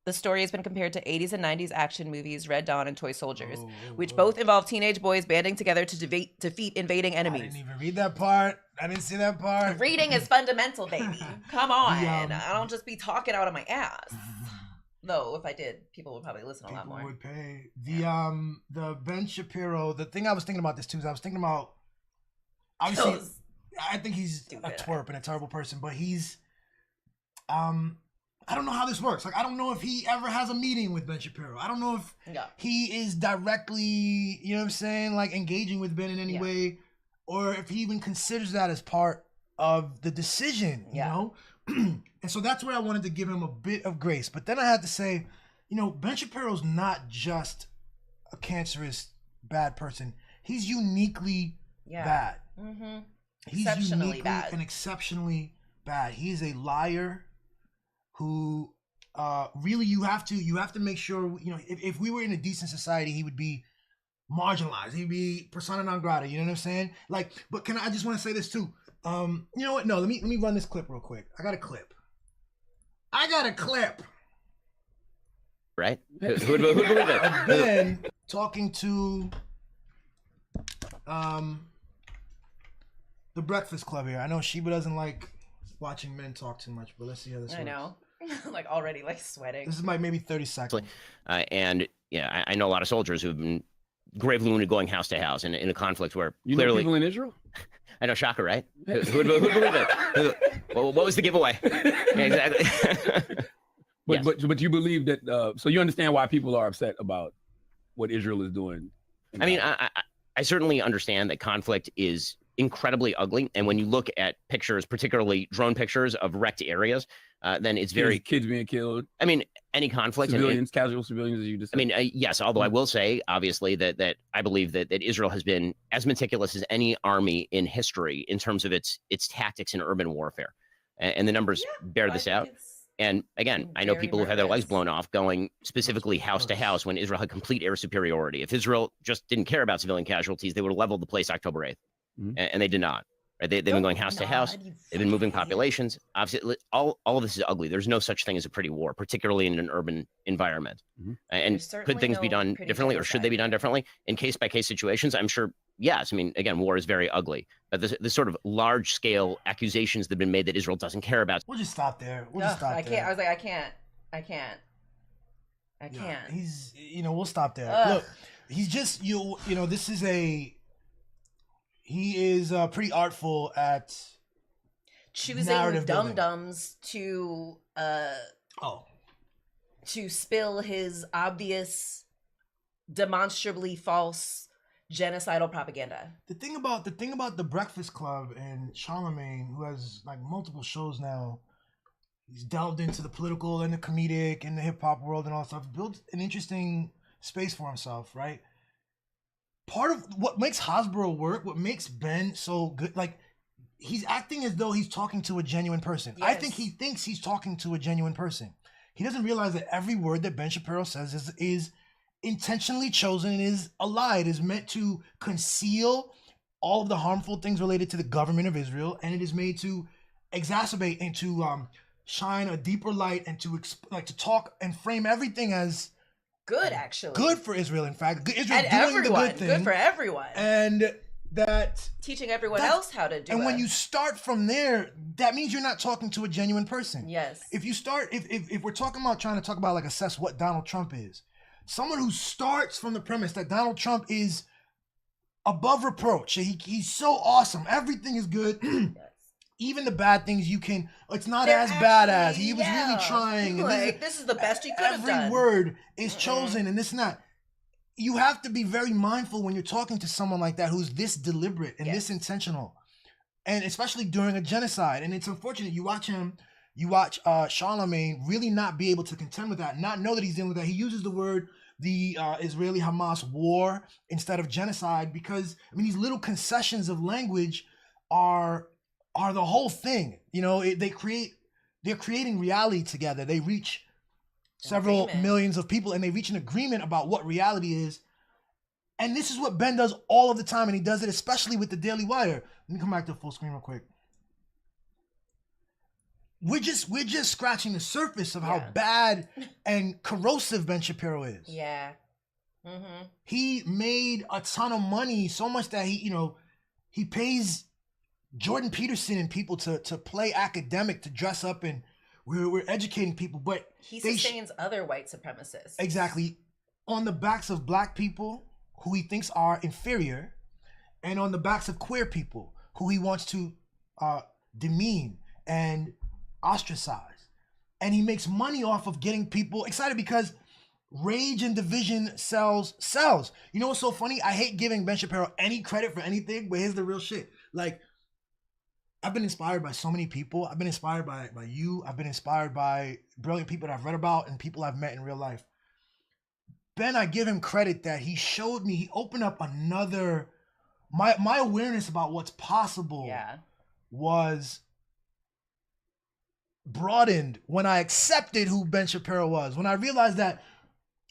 the story has been compared to 80s and 90s action movies Red Dawn and Toy Soldiers, which both involve teenage boys banding together to defeat invading enemies. I didn't even read that part. I didn't see that part. Reading is fundamental, baby. Come on. I don't just be talking out of my ass. Though, if I did, people would probably listen a lot more. People would pay. The Ben Shapiro, the thing I was thinking about this too is I was thinking about, obviously, I think he's a twerp and a terrible person, but he's, I don't know how this works. Like, I don't know if he ever has a meeting with Ben Shapiro. I don't know if he is directly, you know what I'm saying, like engaging with Ben in any way, or if he even considers that as part of the decision, you know? And so that's where I wanted to give him a bit of grace. But then I had to say, you know, Ben Shapiro's not just a cancerous, bad person. He's uniquely bad. Mm-hmm. He's uniquely and exceptionally bad. He's a liar who really you have to make sure, you know, if we were in a decent society, he would be marginalized. He'd be persona non grata, you know what I'm saying? Like, but I just want to say this too. You know what? No, let me run this clip real quick. I got a clip. Right? Who would believe it? I've been talking to the Breakfast Club here. I know Sheba doesn't like watching men talk too much, but let's see how this works. I know. Like, already, like, sweating. This is like maybe 30 seconds. And yeah, I know a lot of soldiers who've been gravely wounded going house to house in a conflict where you clearly know people in Israel. I know, shocker, right? Who would believe it? What was the giveaway? Yeah, exactly. But you believe that, so you understand why people are upset about what Israel is doing. I mean, I certainly understand that conflict is incredibly ugly, and when you look at pictures, particularly drone pictures of wrecked areas, then it's very kids being killed. I mean, any conflict, civilians, casual civilians, as you just said. I mean, yes. Although I will say, obviously, that I believe that Israel has been as meticulous as any army in history in terms of its tactics in urban warfare, and the numbers bear this out. And again, I know people who've had their legs blown off going specifically house to house when Israel had complete air superiority. If Israel just didn't care about civilian casualties, they would have leveled the place October 8th. And they did not. Right? They've been going house to house. They've been moving populations. Obviously, all of this is ugly. There's no such thing as a pretty war, particularly in an urban environment. And could things be done differently, or should they be done differently in case-by-case situations? I'm sure, yes. I mean, again, war is very ugly. But this sort of large-scale accusations that have been made that Israel doesn't care about. We'll just stop there. We'll just stop there. I was like, I can't. I can't. He's, we'll stop there. Ugh. Look, he's just, this is he is pretty artful at choosing narrative building. dum-dums to spill his obvious, demonstrably false genocidal propaganda. The thing about the Breakfast Club and Charlemagne, who has like multiple shows now, he's delved into the political and the comedic and the hip hop world and all that stuff, built an interesting space for himself, right? Part of what makes Hasbro work, what makes Ben so good, like, he's acting as though he's talking to a genuine person. Yes. I think he thinks he's talking to a genuine person. He doesn't realize that every word that Ben Shapiro says is intentionally chosen and is a lie. It is meant to conceal all of the harmful things related to the government of Israel, and it is made to exacerbate and to shine a deeper light and to talk and frame everything as good, actually. Good for Israel, in fact. Israel and doing everyone. the good thing. Good for everyone. And that... teaching everyone else how to do it. And when you start from there, that means you're not talking to a genuine person. Yes. If you start... If we're talking about trying to talk about, like, assess what Donald Trump is, someone who starts from the premise that Donald Trump is above reproach, he's so awesome, everything is good... Yes. Even the bad things it's not as bad as. He was really trying. And this is the best he could have done. Every word is chosen and this and that. You have to be very mindful when you're talking to someone like that who's this deliberate and this intentional. And especially during a genocide. And it's unfortunate. You watch Charlemagne really not be able to contend with that, not know that he's dealing with that. He uses the word the Israeli-Hamas war instead of genocide because, these little concessions of language are the whole thing. They're creating reality together. They reach several millions of people and they reach an agreement about what reality is. And this is what Ben does all of the time, and he does it especially with the Daily Wire. Let me come back to full screen real quick. We're just scratching the surface of how bad and corrosive Ben Shapiro is. Yeah. Mm-hmm. He made a ton of money, so much that he pays Jordan Peterson and people to play academic, to dress up, and we're educating people, but he sustains other white supremacists. Exactly. On the backs of black people who he thinks are inferior, and on the backs of queer people who he wants to demean and ostracize. And he makes money off of getting people excited because rage and division sells. You know what's so funny? I hate giving Ben Shapiro any credit for anything, but here's the real shit. Like, I've been inspired by so many people. I've been inspired by you. I've been inspired by brilliant people that I've read about and people I've met in real life. Ben, I give him credit that he showed me, he opened up another, my awareness about what's possible was broadened when I accepted who Ben Shapiro was. When I realized that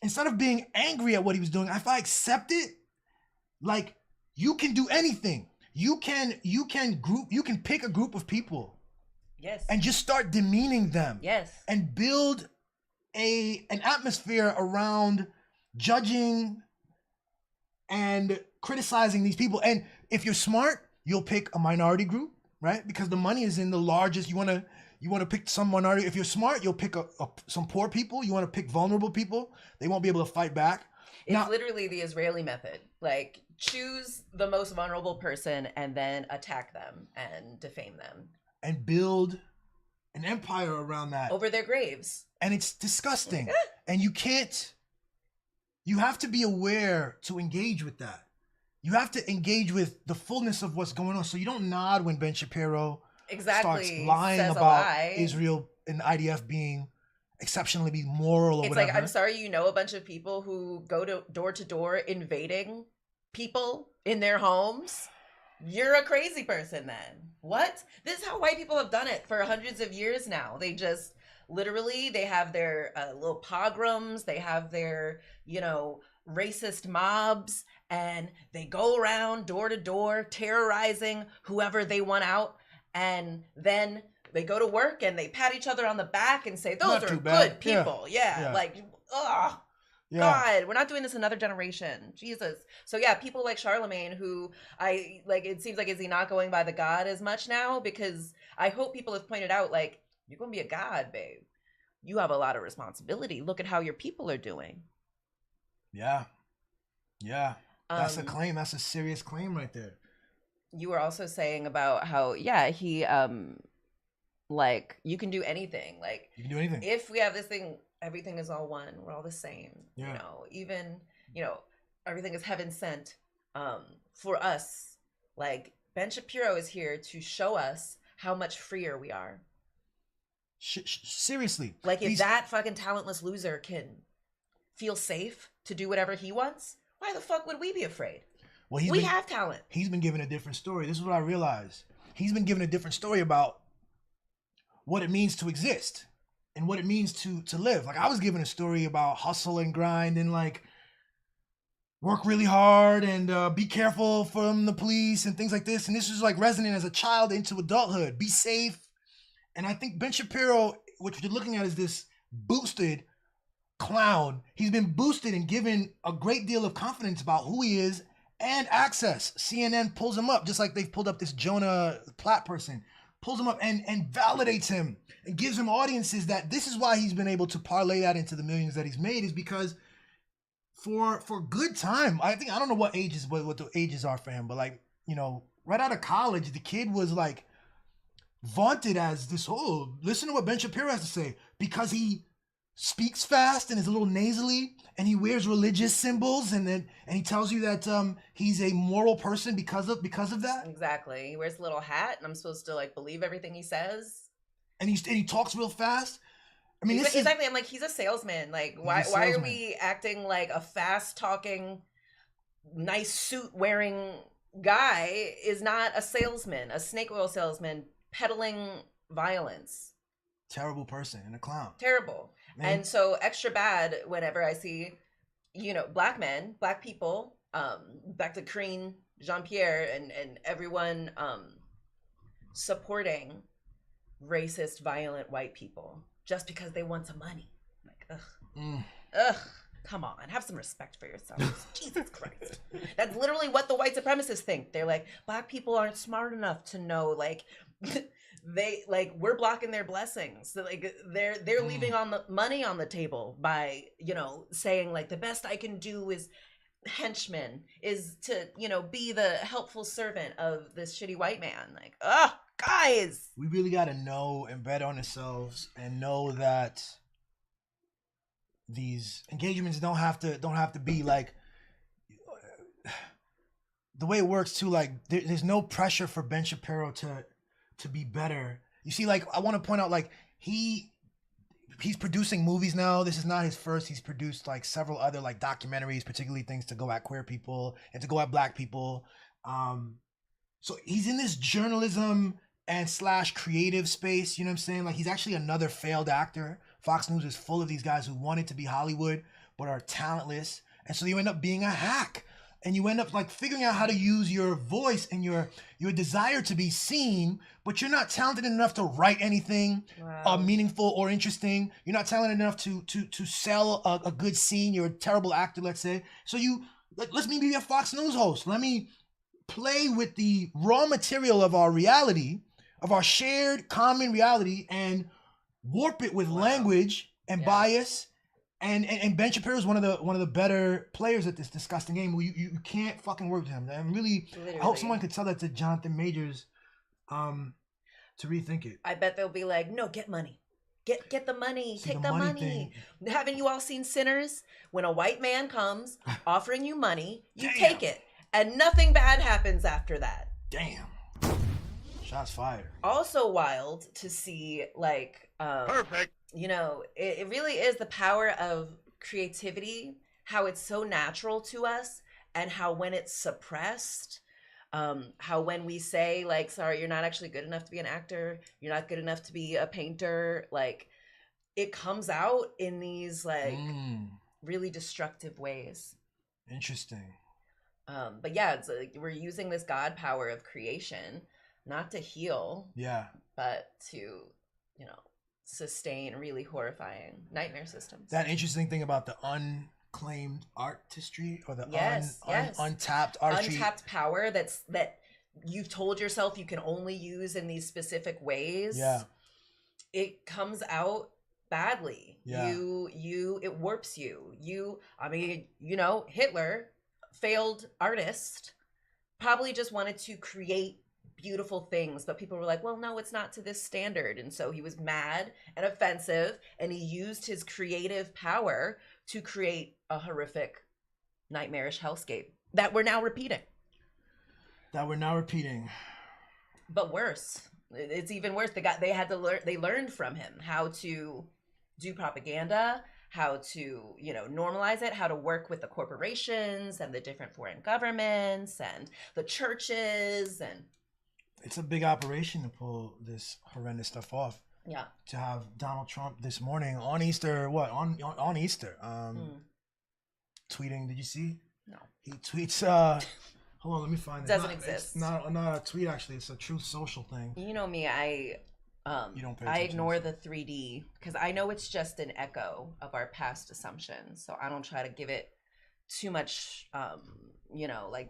instead of being angry at what he was doing, if I accept it, like, you can do anything. You can pick a group of people. Yes. And just start demeaning them. Yes. And build an atmosphere around judging and criticizing these people. And if you're smart, you'll pick a minority group, right? Because the money is in the largest. You want to pick some minority. If you're smart, you'll pick some poor people. You want to pick vulnerable people. They won't be able to fight back. It's literally the Israeli method. Like, choose the most vulnerable person and then attack them and defame them. And build an empire around that. Over their graves. And it's disgusting. And you have to be aware to engage with that. You have to engage with the fullness of what's going on. So you don't nod when Ben Shapiro starts lying about Israel and IDF being exceptionally moral or whatever. It's like, I'm sorry, a bunch of people who go door to door invading people in their homes. You're a crazy person then. What? This is how white people have done it for hundreds of years now. They just literally, they have their little pogroms. They have their, racist mobs, and they go around door to door terrorizing whoever they want out. And then they go to work and they pat each other on the back and say, those are good people. Yeah. Like, ugh. Yeah. God, we're not doing this another generation. Jesus. So yeah, people like Charlemagne, who it seems like, is he not going by the God as much now? Because I hope people have pointed out, like, you're going to be a God, babe. you have a lot of responsibility. Look at how your people are doing. Yeah. That's a claim. That's a serious claim right there. You were also saying about how, yeah, he like, you can do anything. Like, you can do anything. If we have this thing, everything is all one. We're all the same. Yeah. You know, even, you know, everything is heaven sent for us. Like, Ben Shapiro is here to show us how much freer we are. Seriously. Like, if that fucking talentless loser can feel safe to do whatever he wants, why the fuck would we be afraid? Well, we have talent. He's been given a different story. This is what I realized. He's been given a different story about what it means to exist and what it means to live. Like, I was given a story about hustle and grind and like work really hard and be careful from the police and things like this. And this was like resonant as a child into adulthood. Be safe. And I think Ben Shapiro, what you're looking at is this boosted clown. He's been boosted and given a great deal of confidence about who he is and access. CNN pulls him up, just like they've pulled up this Jonah Platt person, pulls him up and validates him and gives him audiences that this is why he's been able to parlay that into the millions that he's made, is because for good time, I don't know what the ages are for him, but like, you know, right out of college, the kid was like vaunted as this, oh, listen to what Ben Shapiro has to say, because he speaks fast and is a little nasally and he wears religious symbols and he tells you that he's a moral person because of that. Exactly. He wears a little hat and I'm supposed to like believe everything he says. And he talks real fast. I mean, exactly. I'm like, he's a salesman. Like, why are we acting like a fast talking, nice suit wearing guy is not a salesman, a snake oil salesman peddling violence? Terrible person and a clown. Terrible. Man. And so extra bad whenever I see, you know, black men, black people, back to Karine Jean-Pierre and everyone supporting racist, violent white people just because they want some money. Like, ugh, come on, have some respect for yourselves. Jesus Christ. That's literally what the white supremacists think. They're like, black people aren't smart enough to know, like, they like, we're blocking their blessings. So, like, they're leaving on the money on the table by, you know, saying like the best I can do is henchman, is to, you know, be the helpful servant of this shitty white man. Like, guys, we really got to know and bet on ourselves and know that these engagements don't have to be like the way it works too. Like, there's no pressure for Ben Shapiro to be better. You see, like, I want to point out, like, he's producing movies now. This is not his first. He's produced like several other like documentaries, particularly things to go at queer people and to go at black people. So he's in this journalism and / creative space, you know what I'm saying? Like, he's actually another failed actor. Fox News is full of these guys who wanted to be Hollywood but are talentless, and so you end up being a hack, and you end up like figuring out how to use your voice and your desire to be seen, but you're not talented enough to write anything meaningful or interesting. You're not talented enough to sell a good scene. You're a terrible actor, let's say. So let's me be a Fox News host. Let me play with the raw material of our reality, of our shared common reality, and warp it with language and bias. And Ben Shapiro is one of the better players at this disgusting game. You can't fucking work with him. And really, literally, I hope someone could tell that to Jonathan Majors, to rethink it. I bet they'll be like, no, get money. Get the money. Take the money. Haven't you all seen Sinners? When a white man comes offering you money, you take it. And nothing bad happens after that. Damn. Shots fired. Also wild to see, like, perfect. You know, it really is the power of creativity, how it's so natural to us, and how when it's suppressed, how when we say, like, sorry, you're not actually good enough to be an actor, you're not good enough to be a painter, like, it comes out in these, like, really destructive ways. Interesting. But yeah, it's like we're using this God power of creation, not to heal, but to, you know, sustain really horrifying nightmare systems. That interesting thing about the unclaimed artistry, or the untapped artistry, untapped power that you've told yourself you can only use in these specific ways. Yeah, it comes out badly. Yeah. It warps you. I mean, Hitler, failed artist, probably just wanted to create beautiful things, but people were like, well, no, it's not to this standard. And so he was mad and offensive, and he used his creative power to create a horrific, nightmarish hellscape that we're now repeating. But worse. It's even worse. They learned from him how to do propaganda, how to, normalize it, how to work with the corporations and the different foreign governments and the churches. And it's a big operation to pull this horrendous stuff off. Yeah. To have Donald Trump this morning on Easter, on Easter, tweeting, did you see? No. He tweets, hold on, let me find it. Doesn't exist. It's not a tweet, actually. It's a Truth Social thing. You know me, I ignore the 3D because I know it's just an echo of our past assumptions. So I don't try to give it too much,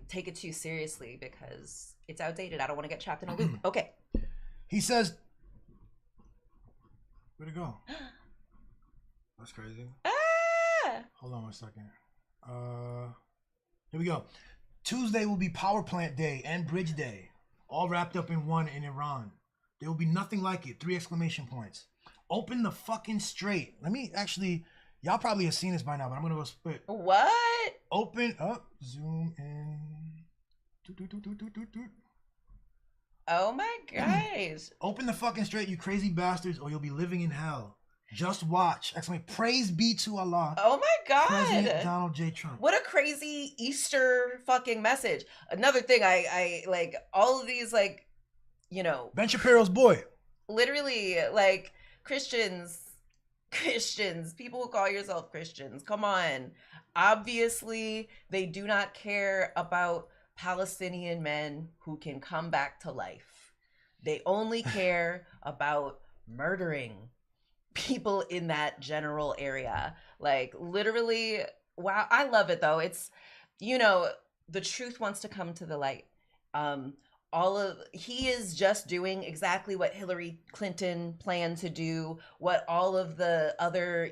take it too seriously because it's outdated. I don't want to get trapped in a loop. Okay. He says, where'd it go? That's crazy. Hold on 1 second. Here we go. Tuesday will be Power Plant Day and Bridge Day, all wrapped up in one in Iran. There will be nothing like it. 3 exclamation points. Open the fucking straight. Let me actually, y'all probably have seen this by now, but I'm gonna go split. What? Open up, zoom in. Oh my gosh. Open the fucking straight, you crazy bastards, or you'll be living in hell. Just watch. Excellent. Praise be to Allah. Oh my God. President Donald J. Trump. What a crazy Easter fucking message. Another thing, I like all of these, like, Ben Shapiro's boy. Literally, like, Christians, people who call yourself Christians, come on. Obviously, they do not care about Palestinian men who can come back to life. They only care about murdering people in that general area. Like, literally, wow. I love it though. It's, the truth wants to come to the light. He is just doing exactly what Hillary Clinton planned to do, what all of the other,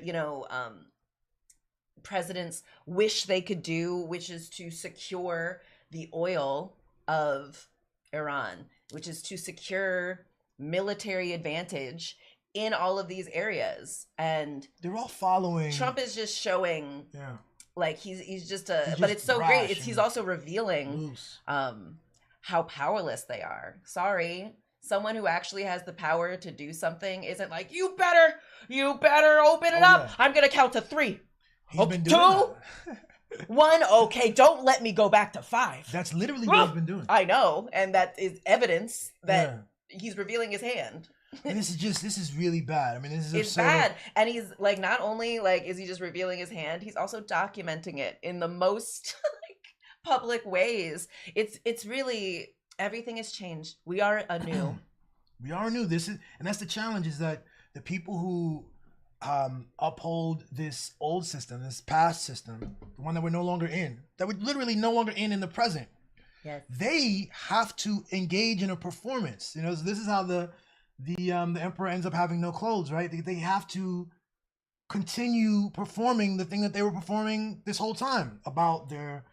presidents wish they could do, which is to secure the oil of Iran, which is to secure military advantage in all of these areas. And they're all following. Trump is just showing, like, he's just but it's so brash great. He's also revealing how powerless they are. Sorry. Someone who actually has the power to do something isn't like, you better open it up. Yeah. I'm going to count to 3. He's been doing 2, 1. Okay, don't let me go back to 5. That's literally what he's been doing. I know. And that is evidence that he's revealing his hand. And this is really bad. I mean, this is it's bad. And he's like, not only like is he just revealing his hand, he's also documenting it in the most public ways. It's really, everything has changed. We are anew. We are anew. And that's the challenge, is that the people who uphold this old system, this past system, the one that we're no longer in, that we're literally no longer in the present, they have to engage in a performance. So this is how the emperor ends up having no clothes, right? They have to continue performing the thing that they were performing this whole time, about their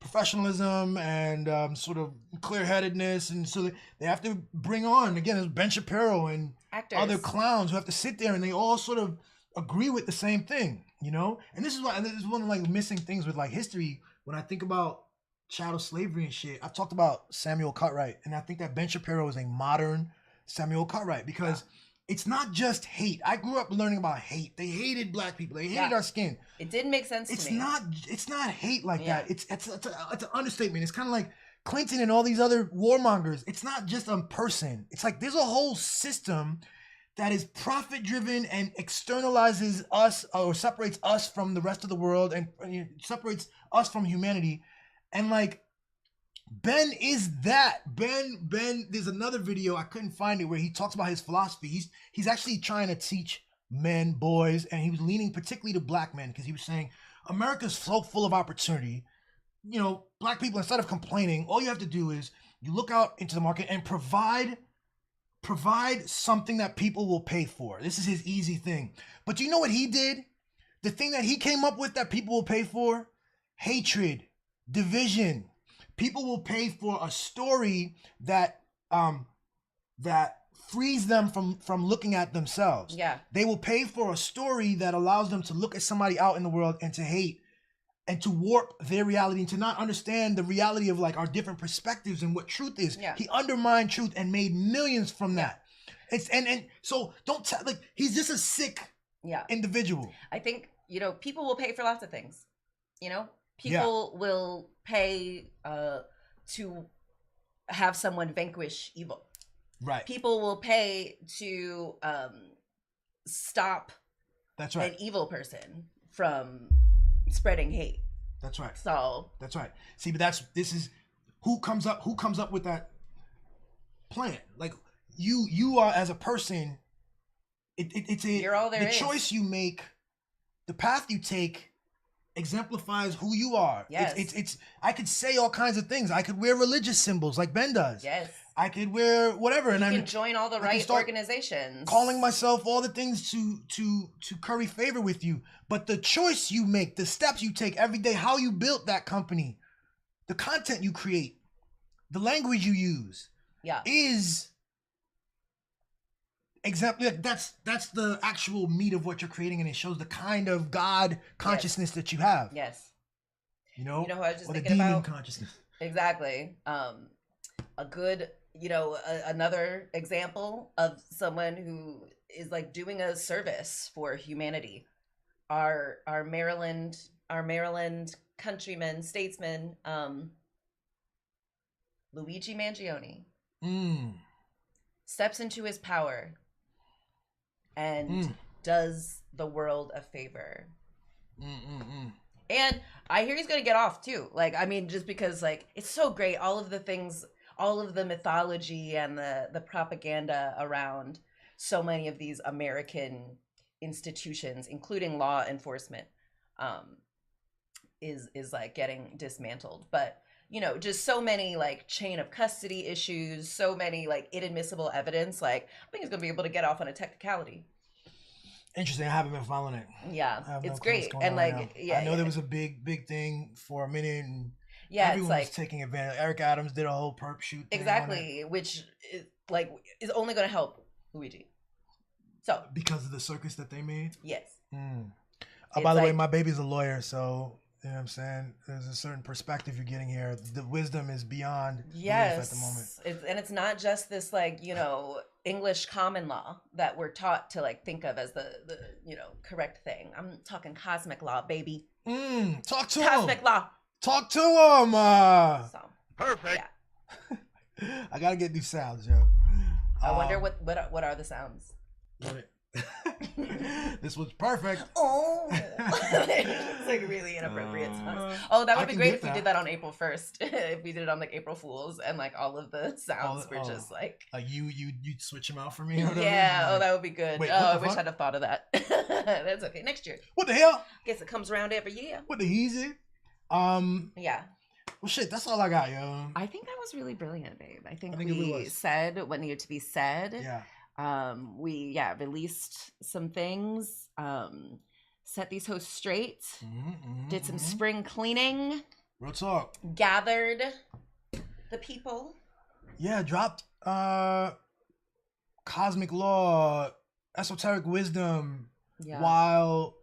professionalism and sort of clear-headedness. And so they have to bring on, again, there's Ben Shapiro and actors, other clowns who have to sit there and they all sort of agree with the same thing, And this is one of like missing things with like history. When I think about chattel slavery and shit, I've talked about Samuel Cartwright, and I think that Ben Shapiro is a modern Samuel Cartwright, because it's not just hate. I grew up learning about hate. They hated black people. They hated our skin. It didn't make sense to me. It's not hate like that. It's an understatement. It's kind of like Clinton and all these other warmongers. It's not just a person. It's like there's a whole system that is profit driven and externalizes us, or separates us from the rest of the world, and separates us from humanity. And like, Ben is that. Ben, there's another video, I couldn't find it, where he talks about his philosophy. He's actually trying to teach men, boys, and he was leaning particularly to black men, because he was saying, America's so full of opportunity. Black people, instead of complaining, all you have to do is you look out into the market and provide provide something that people will pay for. This is his easy thing. But you know what he did? The thing that he came up with that people will pay for? Hatred, division. People will pay for a story that that frees them from looking at themselves. Yeah. They will pay for a story that allows them to look at somebody out in the world and to hate and to warp their reality and to not understand the reality of like our different perspectives and what truth is. Yeah. He undermined truth and made millions from that. It's and so don't tell, like, he's just a sick individual. I think, you know, people will pay for lots of things. You know, people will pay to have someone vanquish evil. Right. People will pay to stop That's right. an evil person from spreading hate. That's right. So that's right. See, but this is who comes up with that plan. Like you are as a person. It's a You're all there the is. choice you make, the path you take exemplifies who you are. Yes. It's I could say all kinds of things. I could wear religious symbols like Ben does. Yes. I could wear whatever, and you I can join all the right organizations. Calling myself all the things to curry favor with you. But the choice you make, the steps you take every day, how you built that company, the content you create, the language you use, is exactly that's the actual meat of what you're creating, and it shows the kind of God consciousness that you have. Yes. You know who I was just or the thinking demon about? consciousness. Exactly. A good, you know, another example of someone who is like doing a service for humanity. Our Maryland countryman, statesman, Luigi Mangione, steps into his power and does the world a favor. And I hear he's gonna get off too. Like, I mean, just because like it's so great, all of the things, all of the mythology and the propaganda around so many of these American institutions, including law enforcement, is like getting dismantled. But you know, just so many like chain of custody issues, so many like inadmissible evidence. Like, I think he's gonna be able to get off on a technicality. Interesting. I haven't been following it. Yeah, it's great. And right like, now. I know there was a big thing for a minute, and everyone everyone was taking advantage. Eric Adams did a whole perp shoot. Exactly, which is only going to help Luigi. So because of the circus that they made. Yes. By the way, my baby's a lawyer, so you know what I'm saying. There's a certain perspective you're getting here. The wisdom is beyond belief at the moment. And it's not just this like, you know, English common law that we're taught to like think of as the you know, correct thing. I'm talking cosmic law, baby. Talk to cosmic him. Law. Talk to him. So, perfect. Yeah. I gotta get new sounds, yo. I wonder what are the sounds. This was perfect. Oh, it's like really inappropriate sounds. Oh, that would be great if we did that on April 1st. If we did it on like April Fools and like all of the sounds were just like you'd switch them out for me. Or whatever? Yeah. Oh, that would be good. Wait, I wish I'd have thought of that. That's okay. Next year. What the hell? Guess it comes around every year. What the heezy? Yeah. Well, shit. That's all I got, yo. I think that was really brilliant, babe. I think we said what needed to be said. Yeah. We released some things, set these hosts straight, did some spring cleaning, real talk, gathered the people, dropped cosmic law, esoteric wisdom, while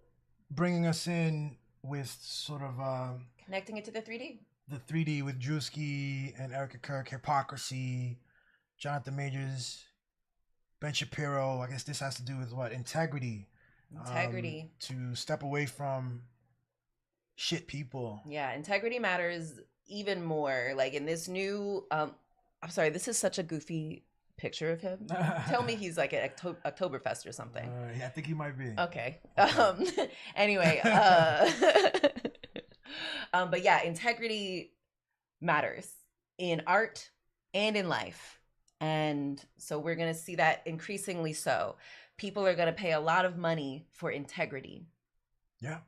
bringing us in with sort of connecting it to the 3D with Druski and Erika Kirk, hypocrisy, Jonathan Majors, Ben Shapiro. I guess this has to do with what? Integrity. To step away from shit people. Yeah, integrity matters even more. Like in this new, I'm sorry, this is such a goofy picture of him. Tell me he's like at Oktoberfest or something. Yeah, I think he might be. Okay. Anyway, but yeah, integrity matters in art and in life. And so we're going to see that increasingly so. People are going to pay a lot of money for integrity. Yeah,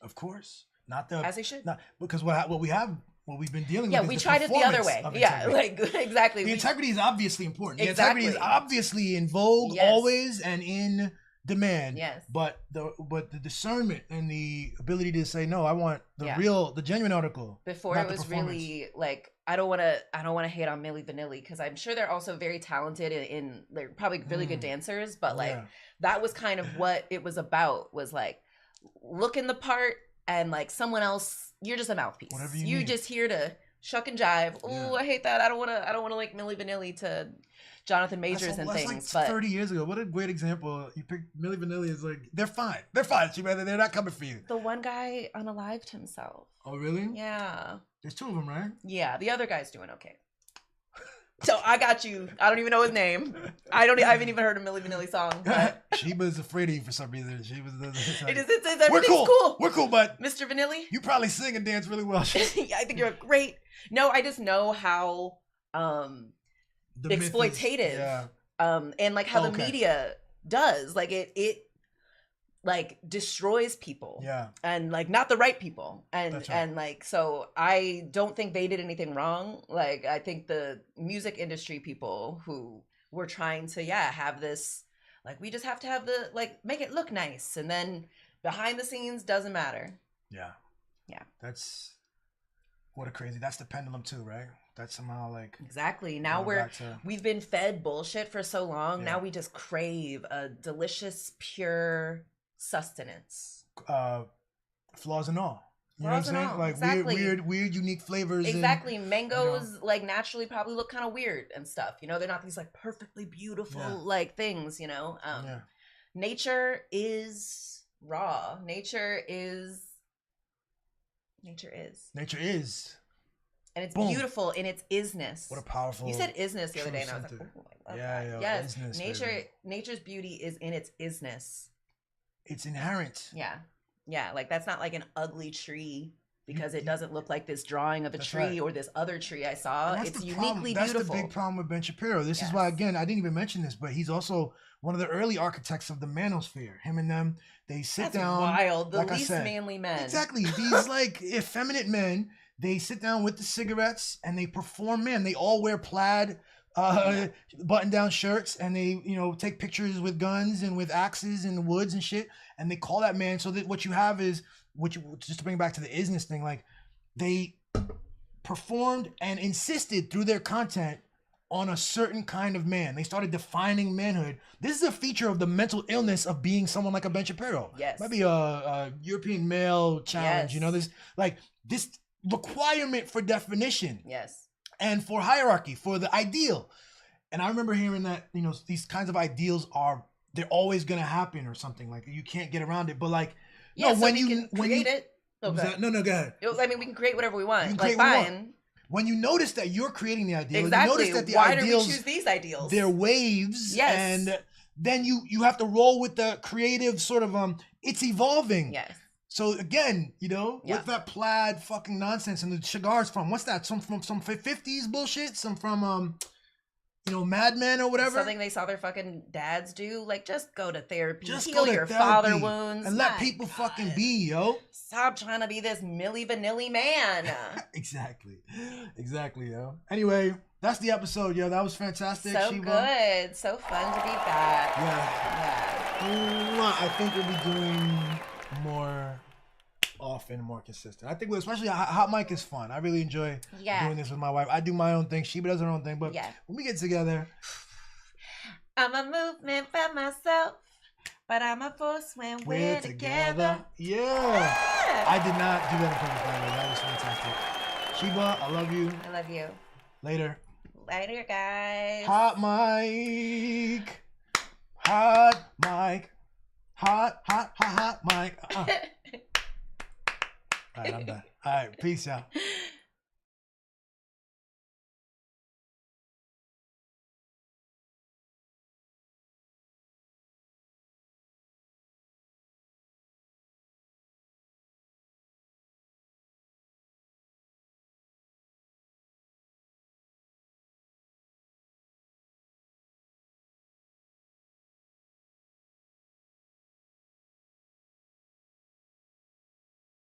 of course. Not the as they should. Not because what we have what we've been dealing Yeah, with. we is the tried it the other performance way. of Yeah, integrity. like exactly. The integrity is obviously important. The Exactly. integrity is obviously in vogue Yes. always and in demand. Yes. But the discernment and the ability to say no, I want the Yeah. real, the genuine article. Before not it the was performance. really like I don't want to hate on Milli Vanilli because I'm sure they're also very talented in they're probably really good dancers, but like Yeah. that was kind of what it was about, was like looking the part and like someone else, you're just a mouthpiece. Whatever you You're need. just here to shuck and jive. Oh, Yeah. I hate that. I don't want to like Milli Vanilli to Jonathan Majors and that's things. like But 30 years ago. What a great example. You picked Milli Vanilli is like, they're fine. They're fine. They're not coming for you. the one guy unalived himself. Oh, really? Yeah. There's two of them, right? Yeah, the other guy's doing okay. So I got you. I don't even know his name. I haven't even heard a Milli Vanilli song. But Sheba's afraid of you for some reason. She was it's we're everything's cool. We're cool, but Mr. Vanilli. you probably sing and dance really well. Yeah, I think you're great. No, I just know how The myth is- exploitative yeah. and like how the Okay. media does. Like it like destroys people. Yeah. And like not the right people. And That's right. and like so I don't think they did anything wrong. Like I think the music industry people who were trying to have this, like we just have to have the like make it look nice, and then behind the scenes doesn't matter. Yeah. Yeah. That's what a crazy. That's the pendulum too, right? That's somehow like Exactly. Now going back to- we've been fed bullshit for so long. Yeah. Now we just crave a delicious, pure sustenance. flaws and all. You Flaws know and what I'm saying? all, Like exactly. weird, unique flavors. Exactly. Mangoes like naturally probably look kind of weird and stuff. You know, they're not these like perfectly beautiful Yeah. like things, you know. Yeah. Nature is raw. Nature is. Nature is. And it's Boom. beautiful in its isness. What a powerful. You said isness the other true day, and I was like, sentiment. "Ooh, I love Yeah, that." yo, Yes, isness, nature. baby. Nature's beauty is in its isness. It's inherent. Yeah, yeah. Like that's not like an ugly tree because it doesn't look like this drawing of a That's tree right. or this other tree I saw. And that's It's the uniquely problem. That's beautiful. the big problem with Ben Shapiro. This is why, again, I didn't even mention this, but he's also one of the early architects of the manosphere. Him and them, they sit That's down. wild. The like I least said. manly men. Exactly. These like effeminate men. They sit down with the cigarettes and they perform. Man, they all wear plaid, button-down shirts, and they, take pictures with guns and with axes in the woods and shit. And they call that man. So that what you have is, just to bring it back to the isness thing, like they performed and insisted through their content on a certain kind of man. They started defining manhood. This is a feature of the mental illness of being someone like a Ben Shapiro. Yes. Might be a European male challenge. Yes. This requirement for definition. Yes. And for hierarchy, for the ideal. And I remember hearing that, these kinds of ideals they're always going to happen or something. Like you can't get around it. But like, Yeah. no, So when we you can when create you, it. was Okay. that- no, go ahead. I mean, we can create whatever we want. You can Like create what you fine. want. When you notice that you're creating the ideal, Exactly. you notice that the Why ideals, do we choose these ideals? they're waves, Yes. and then you have to roll with the creative sort of it's evolving. Yes. So again, Yeah. with that plaid fucking nonsense and the cigars from what's that? Some from some 50s bullshit, some from Mad Men or whatever. Something they saw their fucking dads do. Like just go to therapy. Just heal go to your therapy father wounds. and let My people God. fucking be, yo. Stop trying to be this Milli Vanilli man. Exactly, yo. Anyway, that's the episode, yo. That was fantastic. So Sheba. good. So fun to be back. Yeah. Yeah. I think we'll be doing more often, more consistent. I think, especially Hot Mic is fun. I really enjoy doing this with my wife. I do my own thing. Sheba does her own thing. But when we get together, I'm a movement by myself, but I'm a force when we're together. Yeah. I did not do that on purpose, by the way. That was fantastic. Sheba, I love you. I love you. Later. Later, guys. Hot Mic. Hot Mic. Hot Mic. All right, I'm done. All right, peace out.